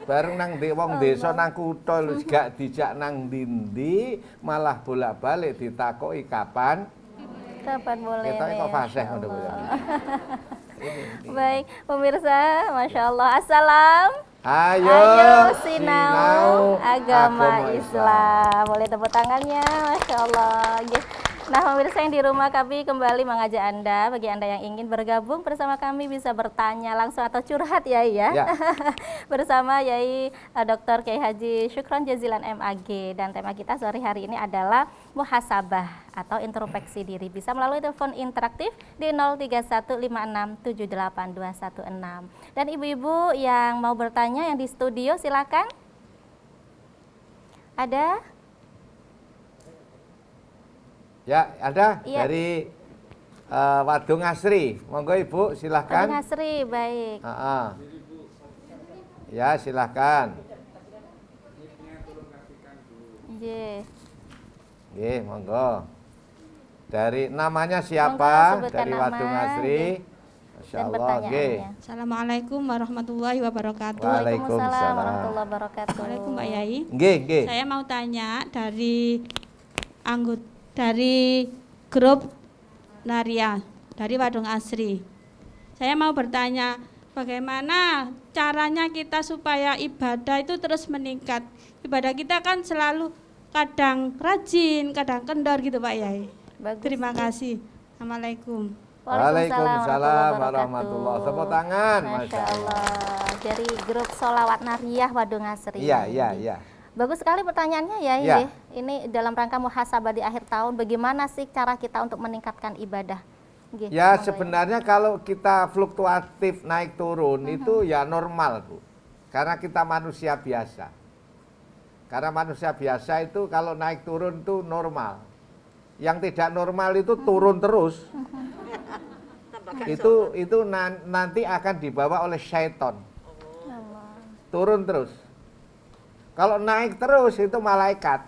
Bareng nang wong desa nang kutha lho gak dijak nang ndi-ndi, malah bolak-balik ditakoki kapan Boleh? Kita kok fasih Masya ngono Bu. Allah. Baik, pemirsa, Masya Allah. Assalam. Ayo sinau agama Islam. Boleh tepuk tangannya, Masya Allah. Nah, pemirsa yang di rumah, kami kembali mengajak Anda, bagi Anda yang ingin bergabung bersama kami bisa bertanya langsung atau curhat ya. Bersama Yai Dr. Kiai Haji Syukron Jazilan MAG, dan tema kita sore hari ini adalah muhasabah atau introspeksi diri. Bisa melalui telepon interaktif di 0315678216. Dan ibu-ibu yang mau bertanya yang di studio silakan. Ada? Ya, ada Iya. dari Wadung Asri. Monggo Ibu, silahkan. Wadung Asri, baik. Ya, silahkan. Nggih. Nggih, monggo. Dari namanya Monggo, siapa? sebutkan Dari nama, Wadung Asri. Masya dan Allah, pertanyaannya. Assalamualaikum warahmatullahi wabarakatuh. Waalaikumsalam. warahmatullahi wabarakatuh. Assalamualaikum Mbak Yai. Nggih, nggih. Saya mau tanya dari grup Naria dari Wadung Asri. Saya mau bertanya, bagaimana caranya kita supaya ibadah itu terus meningkat? Ibadah kita kan selalu kadang rajin, kadang kendor gitu Pak Yai. Bagus. Terima kasih. Assalamualaikum. Waalaikumsalam warahmatullahi wabarakatuh. Tepuk tangan, Masya Allah. Dari grup Sholawat Nariyah Waduk Ngasri. Iya. Bagus sekali pertanyaannya ya. Ya. Ini dalam rangka muhasabah di akhir tahun, bagaimana sih cara kita untuk meningkatkan ibadah? Nggih, Ya monggo, sebenarnya kalau kita fluktuatif naik turun itu ya normal Bu. Karena kita manusia biasa. Karena manusia biasa itu kalau naik turun itu normal. Yang tidak normal itu turun terus. Itu nanti akan dibawa oleh syaitan. Turun terus. Kalau naik terus itu malaikat.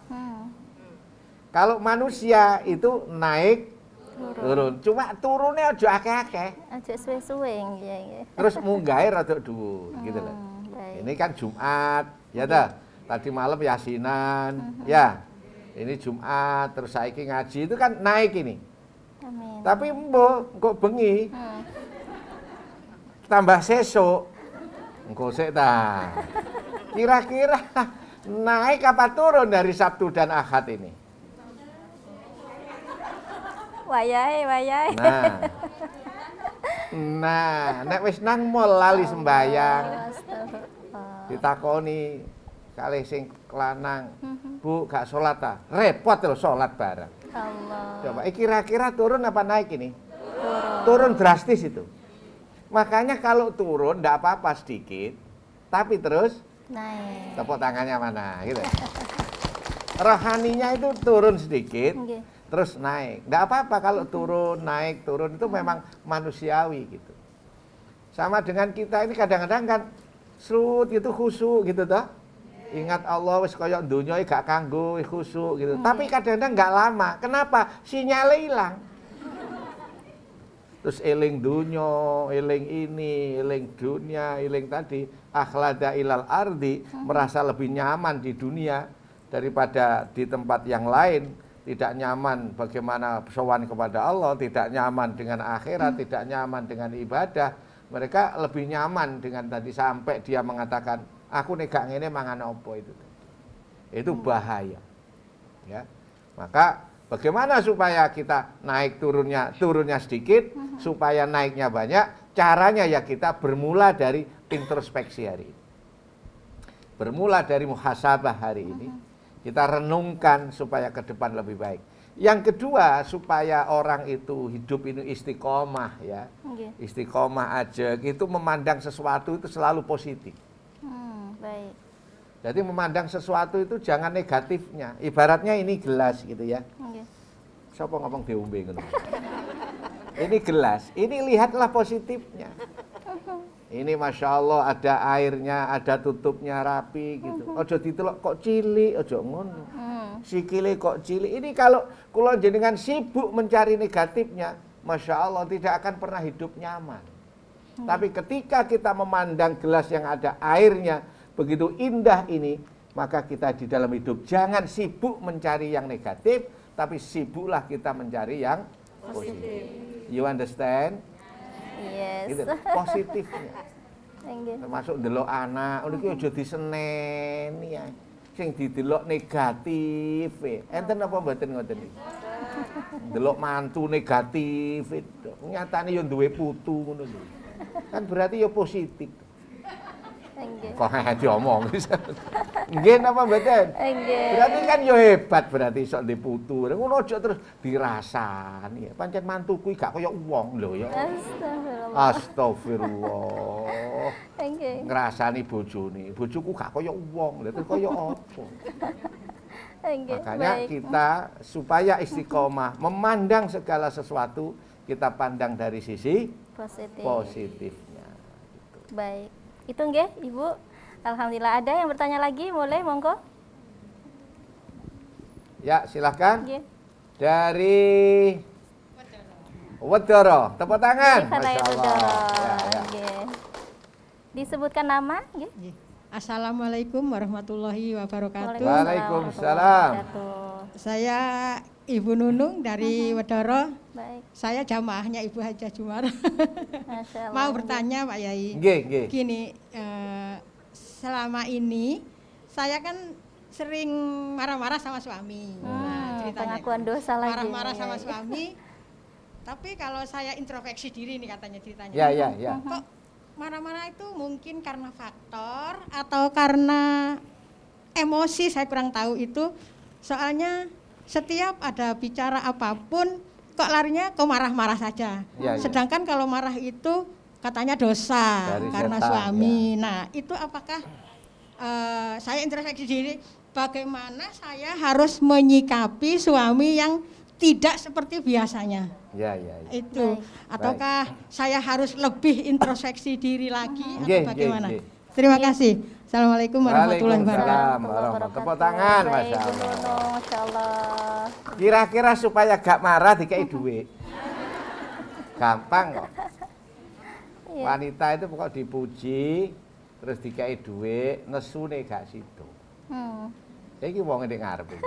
Kalau manusia itu naik turun. Cuma turunnya aja akeh-akeh. Aja suwe-suwe nggih. Terus munggahe rada dhuwur gitu loh. Baik. Ini kan Jumat, ya dah. Tadi malam yasinan, ya. Ini Jumat, terus saiki ngaji itu kan naik ini. Amin. Tapi mbok kok bengi. Tambah sesuk. Engko sik ta. Kira-kira naik apa turun dari Sabtu dan Ahad ini? Wayai. Nah, nek wis nang mall lali sembayang, Astagfirullah. ditakoni kalih sing lanang, Bu gak sholat ta? Repot lho sholat bareng. Allah. Coba kira-kira turun apa naik ini? Turun drastis itu. Makanya kalau turun ndak apa-apa sedikit, tapi terus Naik. tepuk tangannya mana gitu. Rohaninya itu turun sedikit, Nggih. terus naik. Nggak apa-apa kalau turun, naik, turun itu memang manusiawi gitu. Sama dengan kita ini kadang-kadang kan serut gitu khusyuk gitu toh. Ingat Allah wis kaya donya gak kanggo khusyuk gitu. Tapi kadang-kadang nggak lama. Kenapa? Sinyalnya hilang. Terus eling dunya, eling ini, eling dunia, eling tadi akhlada ilal ardi, merasa lebih nyaman di dunia daripada di tempat yang lain. Tidak nyaman bagaimana sowan kepada Allah, tidak nyaman dengan akhirat, tidak nyaman dengan ibadah. Mereka lebih nyaman dengan tadi sampai dia mengatakan, aku nek gak ngene mangan apa itu. Itu bahaya. Ya. Maka bagaimana supaya kita naik turunnya sedikit, supaya naiknya banyak? Caranya ya kita bermula dari introspeksi hari ini. Bermula dari muhasabah hari ini. Kita renungkan supaya ke depan lebih baik. Yang kedua, supaya orang itu hidup ini istiqomah ya. Nggih. Istiqomah aja, itu memandang sesuatu itu selalu positif. Baik. Jadi memandang sesuatu itu jangan negatifnya. Ibaratnya ini gelas gitu ya. Nggih. Siapa ngomong diombe ngono. Ini gelas, ini lihatlah positifnya. Ini Masya Allah ada airnya, ada tutupnya rapi gitu. Ojo ditelok kok cilik, ojo ngono. Sikile kok cilik. Ini kalau jenengan sibuk mencari negatifnya, Masya Allah tidak akan pernah hidup nyaman. Tapi ketika kita memandang gelas yang ada airnya, begitu indah ini, maka kita di dalam hidup jangan sibuk mencari yang negatif, tapi sibuklah kita mencari yang positif. You understand? Yes. Gitu, positifnya. Nggih. Termasuk ndelok anak, ngono iki aja diseneni ya. Sing didelok negatif. Enten apa mboten ngoten iki? Ndelok mantu negatif itu. Nyatane ya duwe putu ngono lho. Kan berarti ya positif. Nggih. Kok diomong. Nggih napa mboten? Nggih. Berarti kan yo hebat berarti iso ndek putu. Ngono aja terus dirasani. Pancen mantuku gak kaya wong lho ya. Astagfirullah. Astagfirullah. Nggih. Ngrasani bojone. Bojoku gak kaya wong. Lha terus kaya apa? Nggih. Makanya Baik. kita supaya istiqomah memandang segala sesuatu kita pandang dari sisi Positif. positifnya. Baik. Itu nggih, Ibu. Alhamdulillah. Ada yang bertanya lagi? Boleh, monggo. Ya, silahkan. Nggih. Dari Wedoro, tepuk tangan. Masya Masya Allah. Allah. Ya. Nggih. Disebutkan nama, nggih. Assalamualaikum warahmatullahi wabarakatuh. Waalaikumsalam. warahmatullahi wabarakatuh. Saya Ibu Nunung dari Wedoro. Baik. Saya jamaahnya Ibu Hajah Jumar. Masya Allah. Mau bertanya Pak Yai. Nggih. Gini, selama ini saya kan sering marah-marah sama suami. Ceritanya pengakuan dosa lagi. marah-marah sama suami. Tapi kalau saya introspeksi diri nih katanya ceritanya. Ya. Kok marah-marah itu mungkin karena faktor atau karena emosi, saya kurang tahu itu. Soalnya setiap ada bicara apapun kok larinya ke marah-marah saja. Ya. Sedangkan kalau marah itu katanya dosa Dari karena setan, suami. Nah, itu apakah saya introspeksi diri, bagaimana saya harus menyikapi suami yang tidak seperti biasanya? Ya. Itu. Baik. Ataukah saya harus lebih introspeksi diri lagi Nggih, atau bagaimana? nggih. Terima kasih. Assalamualaikum warahmatullahi wabarakatuh. Waalaikumsalam warahmatullahi. Tepuk tangan, Baik, Masya Bu Allah. Nunung, Masya Allah. Kira-kira supaya gak marah dikai duit. Gampang kok. Iya. Wanita itu pokok dipuji, terus dikai duit, nesune gak sido. Iki wong ning ngarep iki.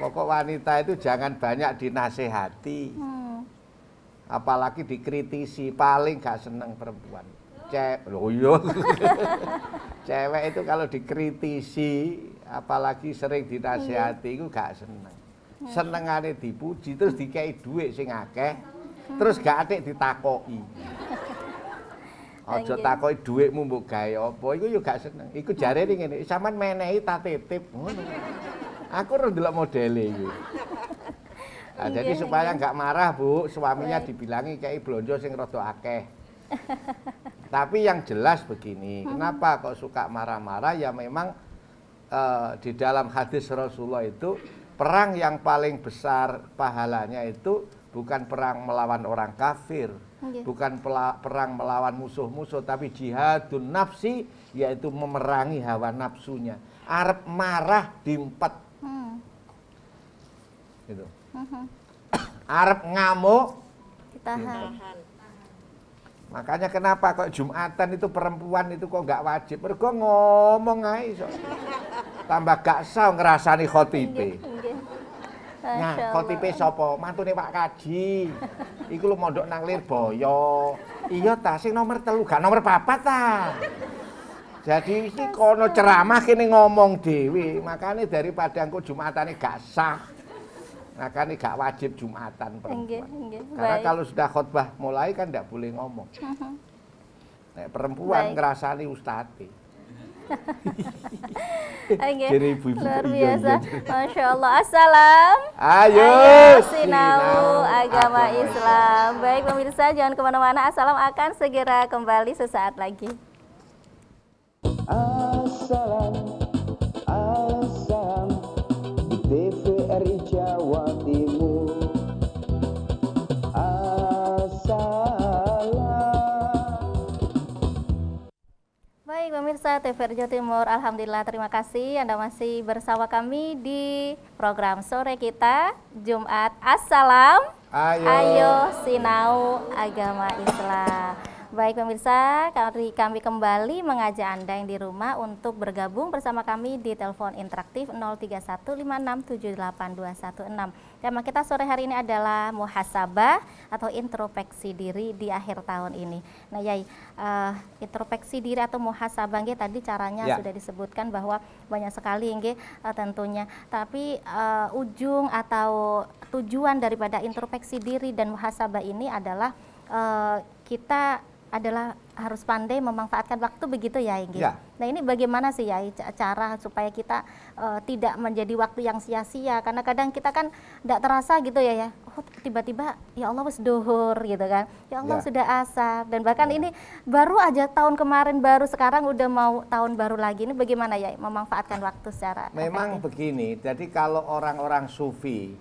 Pokok wanita itu jangan banyak dinasehati. Apalagi dikritisi, paling gak seneng perempuan. Cewek itu kalau dikritisi, apalagi sering dinasehati, itu gak seneng. Senengane dipuji, terus dikai duit sing akeh, terus gak atik ditakoki. Aja takoki dhuwitmu mbok gawe apa, iku yo gak seneng. Iku jarene ngene, sampean menehi tak titip ngono. Aku ora ndelok modele iki. Nah, jadi supaya nggak marah Bu, suaminya dibilangi kayak blonjo sing rada akeh. Tapi yang jelas begini, kenapa kok suka marah-marah? Ya memang di dalam hadis Rasulullah itu perang yang paling besar pahalanya itu bukan perang melawan orang kafir, bukan perang melawan musuh-musuh, tapi jihadun nafsi, yaitu memerangi hawa nafsunya. Arep marah diempet, gitu. Arep ngamuk Ditahan. Makanya kenapa kok Jumatan itu perempuan itu kok nggak wajib? Mergo ngomong ae iso. Tambah gak sah ngrasani khotibe. Nah, khotibe sapa? Mantune Pak Kaji. Iku lho mondok nang Lirboyo. Iya ta, sing nomor 3 gak nomor 4 ta. Jadi iki kono ceramah kene ngomong dhewe. Makane daripada engko Jumatane gak sah. Makanya gak wajib Jumatan perempuan. Karena kalau sudah khutbah mulai kan tidak boleh ngomong. Nek perempuan ngerasani ustadz. Jadi ibu-ibu luar biasa. Masya Allah. Assalam. Ayo sinau agama Islam. Baik pemirsa, jangan kemana-mana. Assalam akan segera kembali sesaat lagi. Assalam, assalam di TVRI Jawa Timur. Baik pemirsa TVRI Jawa Timur, alhamdulillah terima kasih Anda masih bersama kami di program sore kita Jumat. Assalam. Ayo sinau agama Islam. Baik pemirsa, kami kembali mengajak Anda yang di rumah untuk bergabung bersama kami di telepon interaktif 0315678216. Tema kita sore hari ini adalah muhasabah atau introspeksi diri di akhir tahun ini. Nah, Yai, introspeksi diri atau muhasabah nggih tadi caranya sudah disebutkan bahwa banyak sekali nggih tentunya. Tapi ujung atau tujuan daripada introspeksi diri dan muhasabah ini adalah kita adalah harus pandai memanfaatkan waktu, begitu ya Inggi? Ya. Nah ini bagaimana sih ya cara supaya kita tidak menjadi waktu yang sia-sia, karena kadang kita kan tidak terasa gitu ya, tiba-tiba ya Allah wis duhur gitu kan, ya Allah sudah asar, dan bahkan ini baru aja tahun kemarin, baru sekarang udah mau tahun baru lagi. Ini bagaimana ya memanfaatkan waktu secara memang efektif? Begini, jadi kalau orang-orang sufi,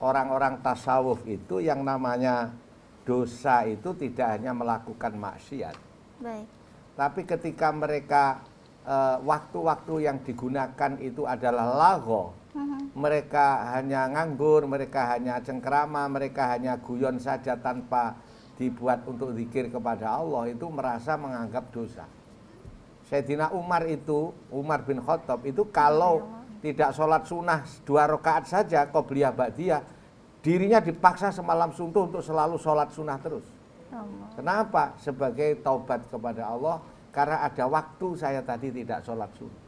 orang-orang tasawuf itu yang namanya dosa itu tidak hanya melakukan maksiat. Baik. Tapi ketika mereka waktu-waktu yang digunakan itu adalah lagho, mereka hanya nganggur, mereka hanya cengkerama, mereka hanya guyon saja tanpa dibuat untuk zikir kepada Allah, itu merasa menganggap dosa. Sayyidina Umar bin Khattab itu kalau tidak sholat sunnah 2 rakaat saja, qobliyah ba'diyah, dirinya dipaksa semalam suntuh untuk selalu sholat sunnah terus. Allah. Kenapa? Sebagai taubat kepada Allah, karena ada waktu saya tadi tidak sholat sunnah.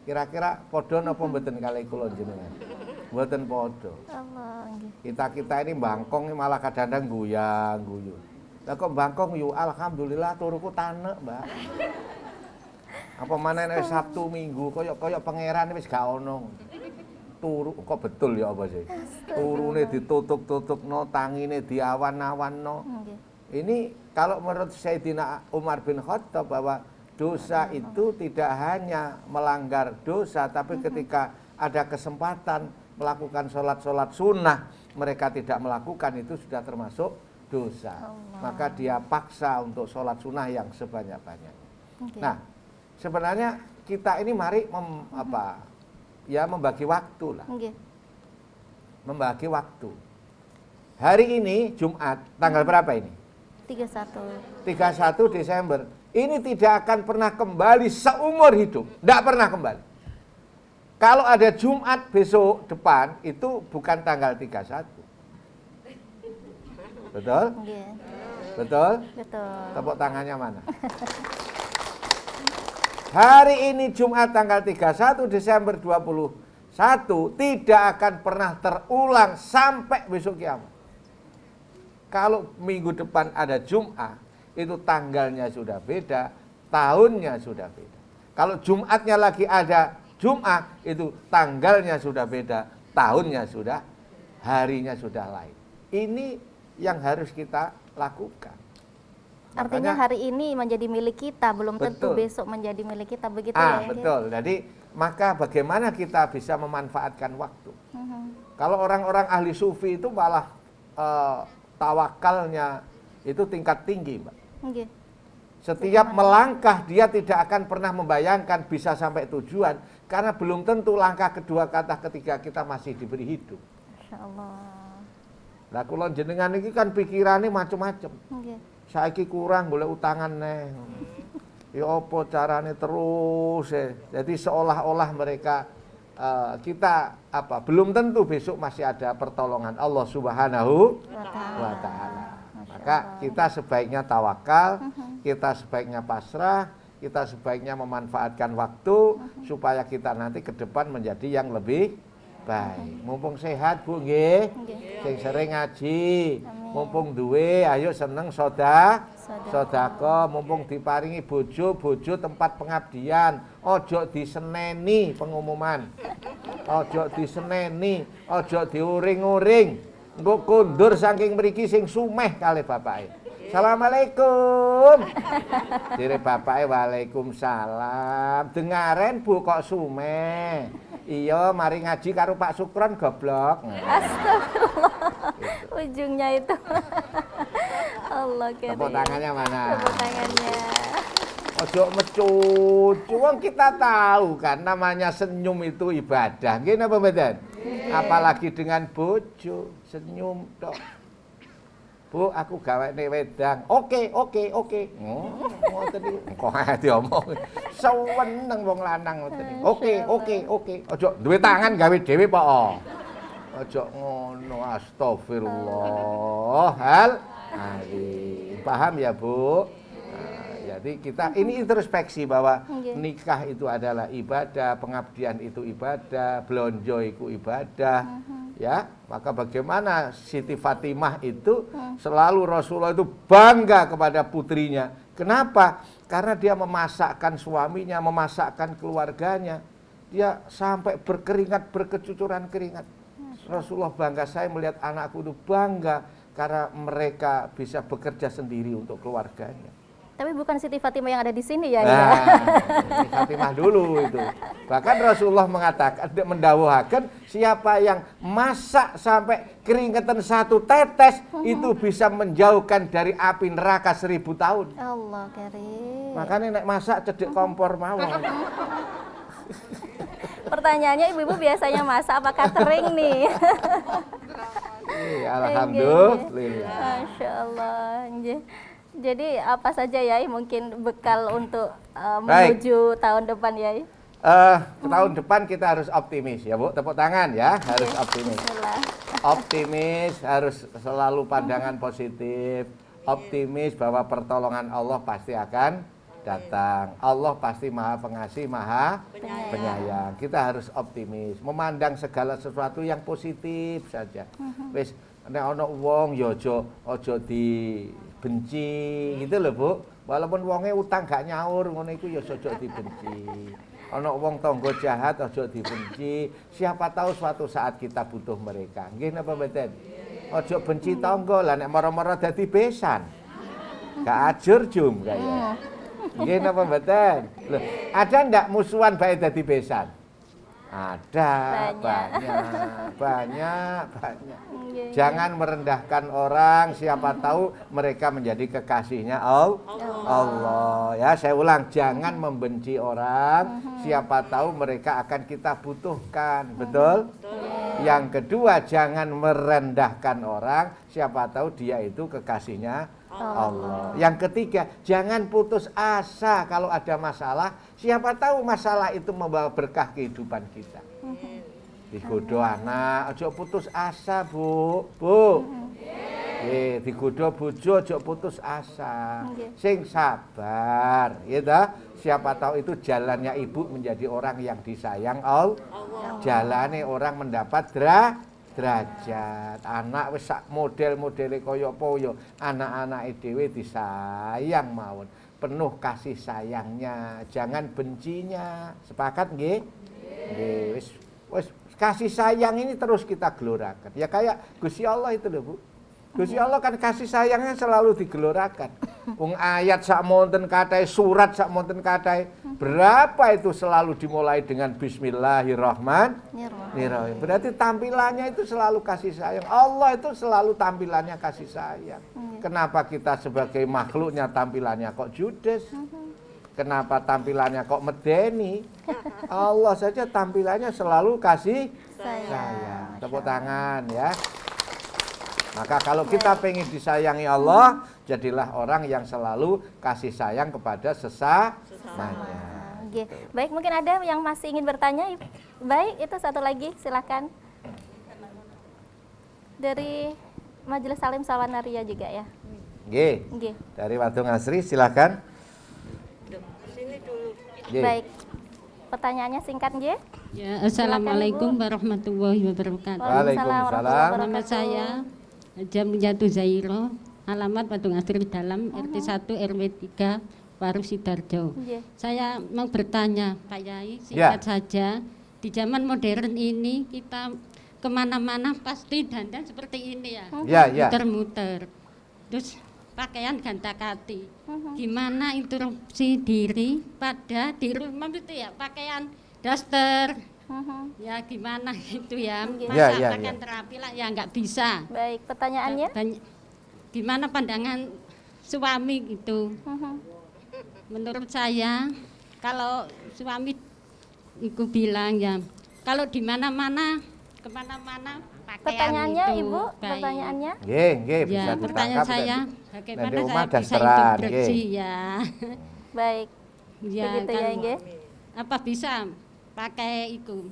Kira-kira podo napa mboten kalih kula jenengan? Mboten podo. Allah, nggih. Kita ini bangkong ini malah kadang-kadang guyang-guyu. Lah kok bangkong yu alhamdulillah turuku tanek, Mbak. Apa maneh nek Sabtu Minggu koyok pangeran wis gak ono. Turu kok betul ya apa sih? Turune ditutuk-tutukno, tangine diawan-awanno. Nggih. Ini kalau menurut Sayyidina Umar bin Khattab bahwa dosa itu tidak hanya melanggar dosa, tapi ketika ada kesempatan melakukan sholat-sholat sunnah, mereka tidak melakukan, itu sudah termasuk dosa. Maka dia paksa untuk sholat sunnah yang sebanyak-banyaknya. Nah, sebenarnya kita ini mari membagi waktu lah. Membagi waktu. Hari ini Jumat, tanggal berapa ini? 31 Desember. Ini tidak akan pernah kembali seumur hidup. Tidak pernah kembali. Kalau ada Jumat besok depan, itu bukan tanggal 31. Betul? Betul? Betul. Tepuk tangannya mana? Hari ini Jumat tanggal 31 Desember 21 tidak akan pernah terulang sampai besok kiamat. Kalau minggu depan ada Jumat, itu tanggalnya sudah beda, tahunnya sudah beda. Kalau Jumatnya lagi ada Jumat, itu tanggalnya sudah beda, tahunnya sudah, harinya sudah lain. Ini yang harus kita lakukan. Artinya hari ini menjadi milik kita, belum tentu besok menjadi milik kita, begitu ya? Betul. Jadi maka bagaimana kita bisa memanfaatkan waktu? Kalau orang-orang ahli sufi itu malah tawakalnya itu tingkat tinggi, Mbak. Setiap melangkah dia tidak akan pernah membayangkan bisa sampai tujuan, karena belum tentu langkah kedua ketiga kita masih diberi hidup. Masya Allah. Lah kula jenengan iki kan pikirannya macam-macam. Saiki kurang boleh utangan neh. Ya apa carane terus Jadi seolah-olah mereka kita belum tentu besok masih ada pertolongan Allah Subhanahu wa taala. Maka kita sebaiknya tawakal, kita sebaiknya pasrah, kita sebaiknya memanfaatkan waktu supaya kita nanti ke depan menjadi yang lebih baik. Mumpung sehat Bu nggih. Sing sering ngaji, mumpung duwe ayo seneng sedekah, mumpung diparingi bojo tempat pengabdian. Ojo diseneni pengumuman. Ojo diseneni, ojo diuring-uring. Engko kondur saking mriki sing sumeh kalih bapake. Assalamualaikum. Dire bapake waalaikumsalam. Dengaren Bu kok sumeh. Iya, mari ngaji karo Pak Sukron goblok. Astagfirullah. Ujungnya itu. Allah karim. Tepuk tangannya mana? Tepuk tangannya. Ojo mecucu, wong kita tahu kan namanya senyum itu ibadah. Nggih napa mboten? Apalagi dengan bojo, senyum tok. Bu, aku gawene wedang. Oke. Ngoten iki. Kok diomong. Seneng wong lanang ngoten iki. Oke. Ojo duwe tangan gawe dhewe po. Ojo ngono, astagfirullah. Paham ya, Bu? Jadi kita ini introspeksi bahwa nikah itu adalah ibadah, pengabdian itu ibadah, blonjo itu ibadah, ya. Maka bagaimana Siti Fatimah itu selalu Rasulullah itu bangga kepada putrinya. Kenapa? Karena dia memasakkan suaminya, memasakkan keluarganya. Dia sampai berkeringat, berkecucuran keringat. Rasulullah bangga, saya melihat anakku itu bangga karena mereka bisa bekerja sendiri untuk keluarganya. Tapi bukan Siti Fatimah yang ada di sini ya. Siti Fatimah dulu itu. Bahkan Rasulullah mengatakan, mendawuhaken siapa yang masak sampai keringetan 1 tetes itu bisa menjauhkan dari api neraka 1000 tahun. Allah karim. Makanya nek masak cedek kompor mawon. Pertanyaannya ibu-ibu biasanya masak apa catering nih? Alhamdulillah. Masya Allah. Jadi apa saja ya mungkin bekal untuk menuju tahun depan ya? tahun depan kita harus optimis ya Bu, tepuk tangan ya, harus optimis. Optimis, harus selalu pandangan positif, optimis bahwa pertolongan Allah pasti akan datang. Allah pasti Maha Pengasih, Maha Penyayang. Kita harus optimis, memandang segala sesuatu yang positif saja. Wis nek ana wong ya aja dibenci gitu loh Bu. Walaupun wonge utang gak nyaur ngono iku ya aja dibenci. Ana wong tangga jahat aja dibenci. Siapa tahu suatu saat kita butuh mereka. Nggih napa mboten? Aja benci tangga lah nek mara-mara dadi besan. Gak ajur jum kaya. Nggih napa mboten? Loh, ada ndak musuhan bae dadi besan? Ada, banyak. Jangan merendahkan orang, siapa tahu mereka menjadi kekasihnya Allah. Ya, saya ulang, jangan membenci orang, siapa tahu mereka akan kita butuhkan, betul? Yang kedua, jangan merendahkan orang, siapa tahu dia itu kekasihnya Allah. Yang ketiga, jangan putus asa kalau ada masalah. Siapa tahu masalah itu membawa berkah kehidupan kita. Digodo anak, ojo putus asa Bu. Digodo bojo, ojo putus asa. Sing sabar, gitu. Siapa tahu itu jalannya ibu menjadi orang yang disayang Allah. Jalannya orang mendapat derajat. Anak wis sak model-modele kaya apa ya, anak-anake dhewe disayang mawon, penuh kasih sayangnya, jangan bencinya. Sepakat nggih? Nggih, wis kasih sayang ini terus kita gelorakan. Ya kayak Gusti Allah itu loh Bu. Gusti Allah kan kasih sayangnya selalu digelorakan. Wong ayat sak monten kathah, surat sak monten kathah, berapa itu selalu dimulai dengan Bismillahirrahmanirrahim. Berarti tampilannya itu selalu kasih sayang. Allah itu selalu tampilannya kasih sayang. Kenapa kita sebagai makhluknya tampilannya kok judes? Kenapa tampilannya kok medeni? Allah saja tampilannya selalu kasih sayang. Tepuk tangan ya. Maka kalau kita pengen disayangi Allah, jadilah orang yang selalu kasih sayang kepada sesamanya. Baik, mungkin ada yang masih ingin bertanya. Baik, itu satu lagi, silakan. Dari Majelis Salim Sawanaria juga ya. Nggih. Dari Wadung Asri silakan. Baik. Pertanyaannya singkat nggih? Ya, Assalamualaikum warahmatullahi wabarakatuh. Waalaikumsalam. Nama saya Jamiyatu Zairo, alamat Wadung Asri Dalam, RT 1 RW 3 Waru Sidarjo. Saya mau bertanya Pak Yai, singkat saja, di zaman modern ini kita kemana-mana pasti dandan seperti ini ya, muter-muter, terus pakaian ganti-ganti. Gimana interupsi diri pada di rumah itu ya, pakaian daster. Ya gimana gitu ya, masa pakaian terapi lah ya nggak bisa. Baik, pertanyaannya? Gimana pandangan suami gitu? Menurut saya, kalau suami itu bilang ya, kalau di mana-mana, kemana-mana pakaian pertanyaannya itu. Ibu, baik. pertanyaannya? Nggih, Ya, bisa pertanyaan ditangkap. saya, bagaimana Nanti saya Umar bisa dasteran, hidup bersih ya? Baik. Ya, Begitu ya, nggih. apa bisa pakai itu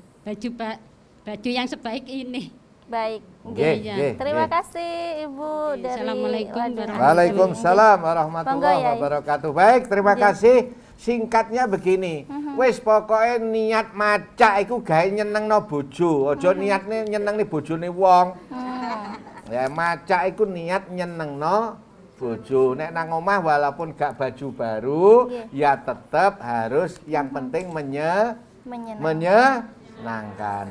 baju yang sebaik ini? Baik. Nggih. Terima kasih Ibu dari Assalamualaikum Waalaikumsalam warahmatullahi wabarakatuh. Baik, terima kasih. Singkatnya begini, wis pokoknya niat macak iku gawe nyenengno bojo, aja niatne nyenengne bojone wong. Ya macak iku niat nyenengno bojo. Nek nang omah walaupun gak baju baru, ya tetap harus yang penting menyenangkan.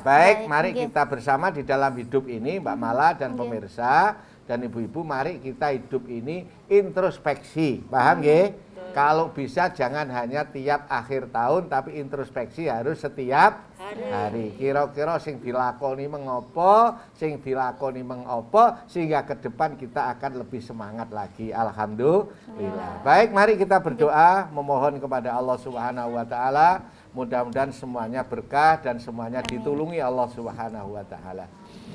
Baik, mari kita bersama di dalam hidup ini, Mbak Mala dan pemirsa dan ibu-ibu, mari kita hidup ini introspeksi. Paham nggih? Kalau bisa jangan hanya tiap akhir tahun, tapi introspeksi harus setiap hari. Kira-kira sing dilakoni mengopo, sehingga ke depan kita akan lebih semangat lagi. Alhamdulillah. Baik, mari kita berdoa memohon kepada Allah Subhanahu wa taala, mudah-mudahan semuanya berkah dan semuanya ditulungi Allah Subhanahu wa taala.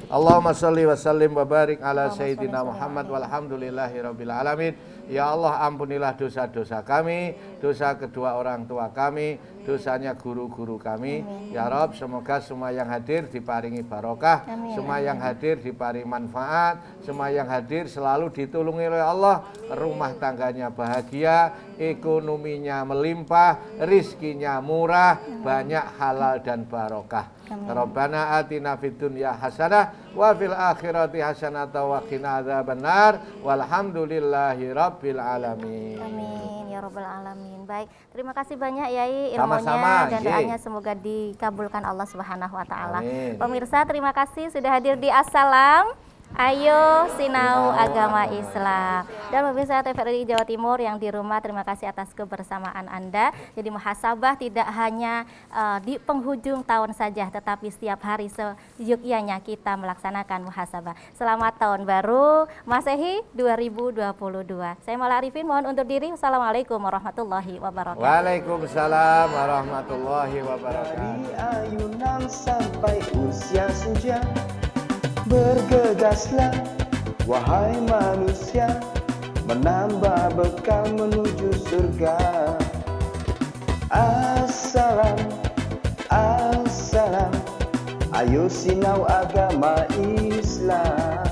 Allahumma sholli wa sallim wa barik ala sayyidina Muhammad walhamdulillahirabbil alamin. Ya Allah, ampunilah dosa-dosa kami, dosa kedua orang tua kami, dosanya guru-guru kami. Ya Rob, semoga semua yang hadir diparingi barokah, semua yang hadir diparingi manfaat, semua yang hadir selalu ditulungi oleh Allah, rumah tangganya bahagia, ekonominya melimpah, rizkinya murah, banyak halal dan barokah. Rabbana atina fid dunya hasanah wa fil akhirati hasanah wa qina adzabannar walhamdulillahi rabbil alamin. Amin ya rabbal alamin. Baik, terima kasih banyak Yai ilmunya Sama-sama, dan doanya semoga dikabulkan Allah Subhanahu wa taala. Pemirsa, terima kasih sudah hadir di Assalam. Ayo Sinau Agama Islam. Dan pemirsa TVRI Jawa Timur yang di rumah, terima kasih atas kebersamaan Anda. Jadi muhasabah tidak hanya di penghujung tahun saja, tetapi setiap hari seyogyanya kita melaksanakan muhasabah. Selamat tahun baru Masehi 2022. Saya Maula Arifin mohon undur diri. Wassalamualaikum warahmatullahi wabarakatuh. Waalaikumsalam warahmatullahi wabarakatuh. Dari ayunan sampai usia senja, bergegaslah wahai manusia, menambah bekal menuju surga. Assalam, assalam, ayo sinau agama Islam.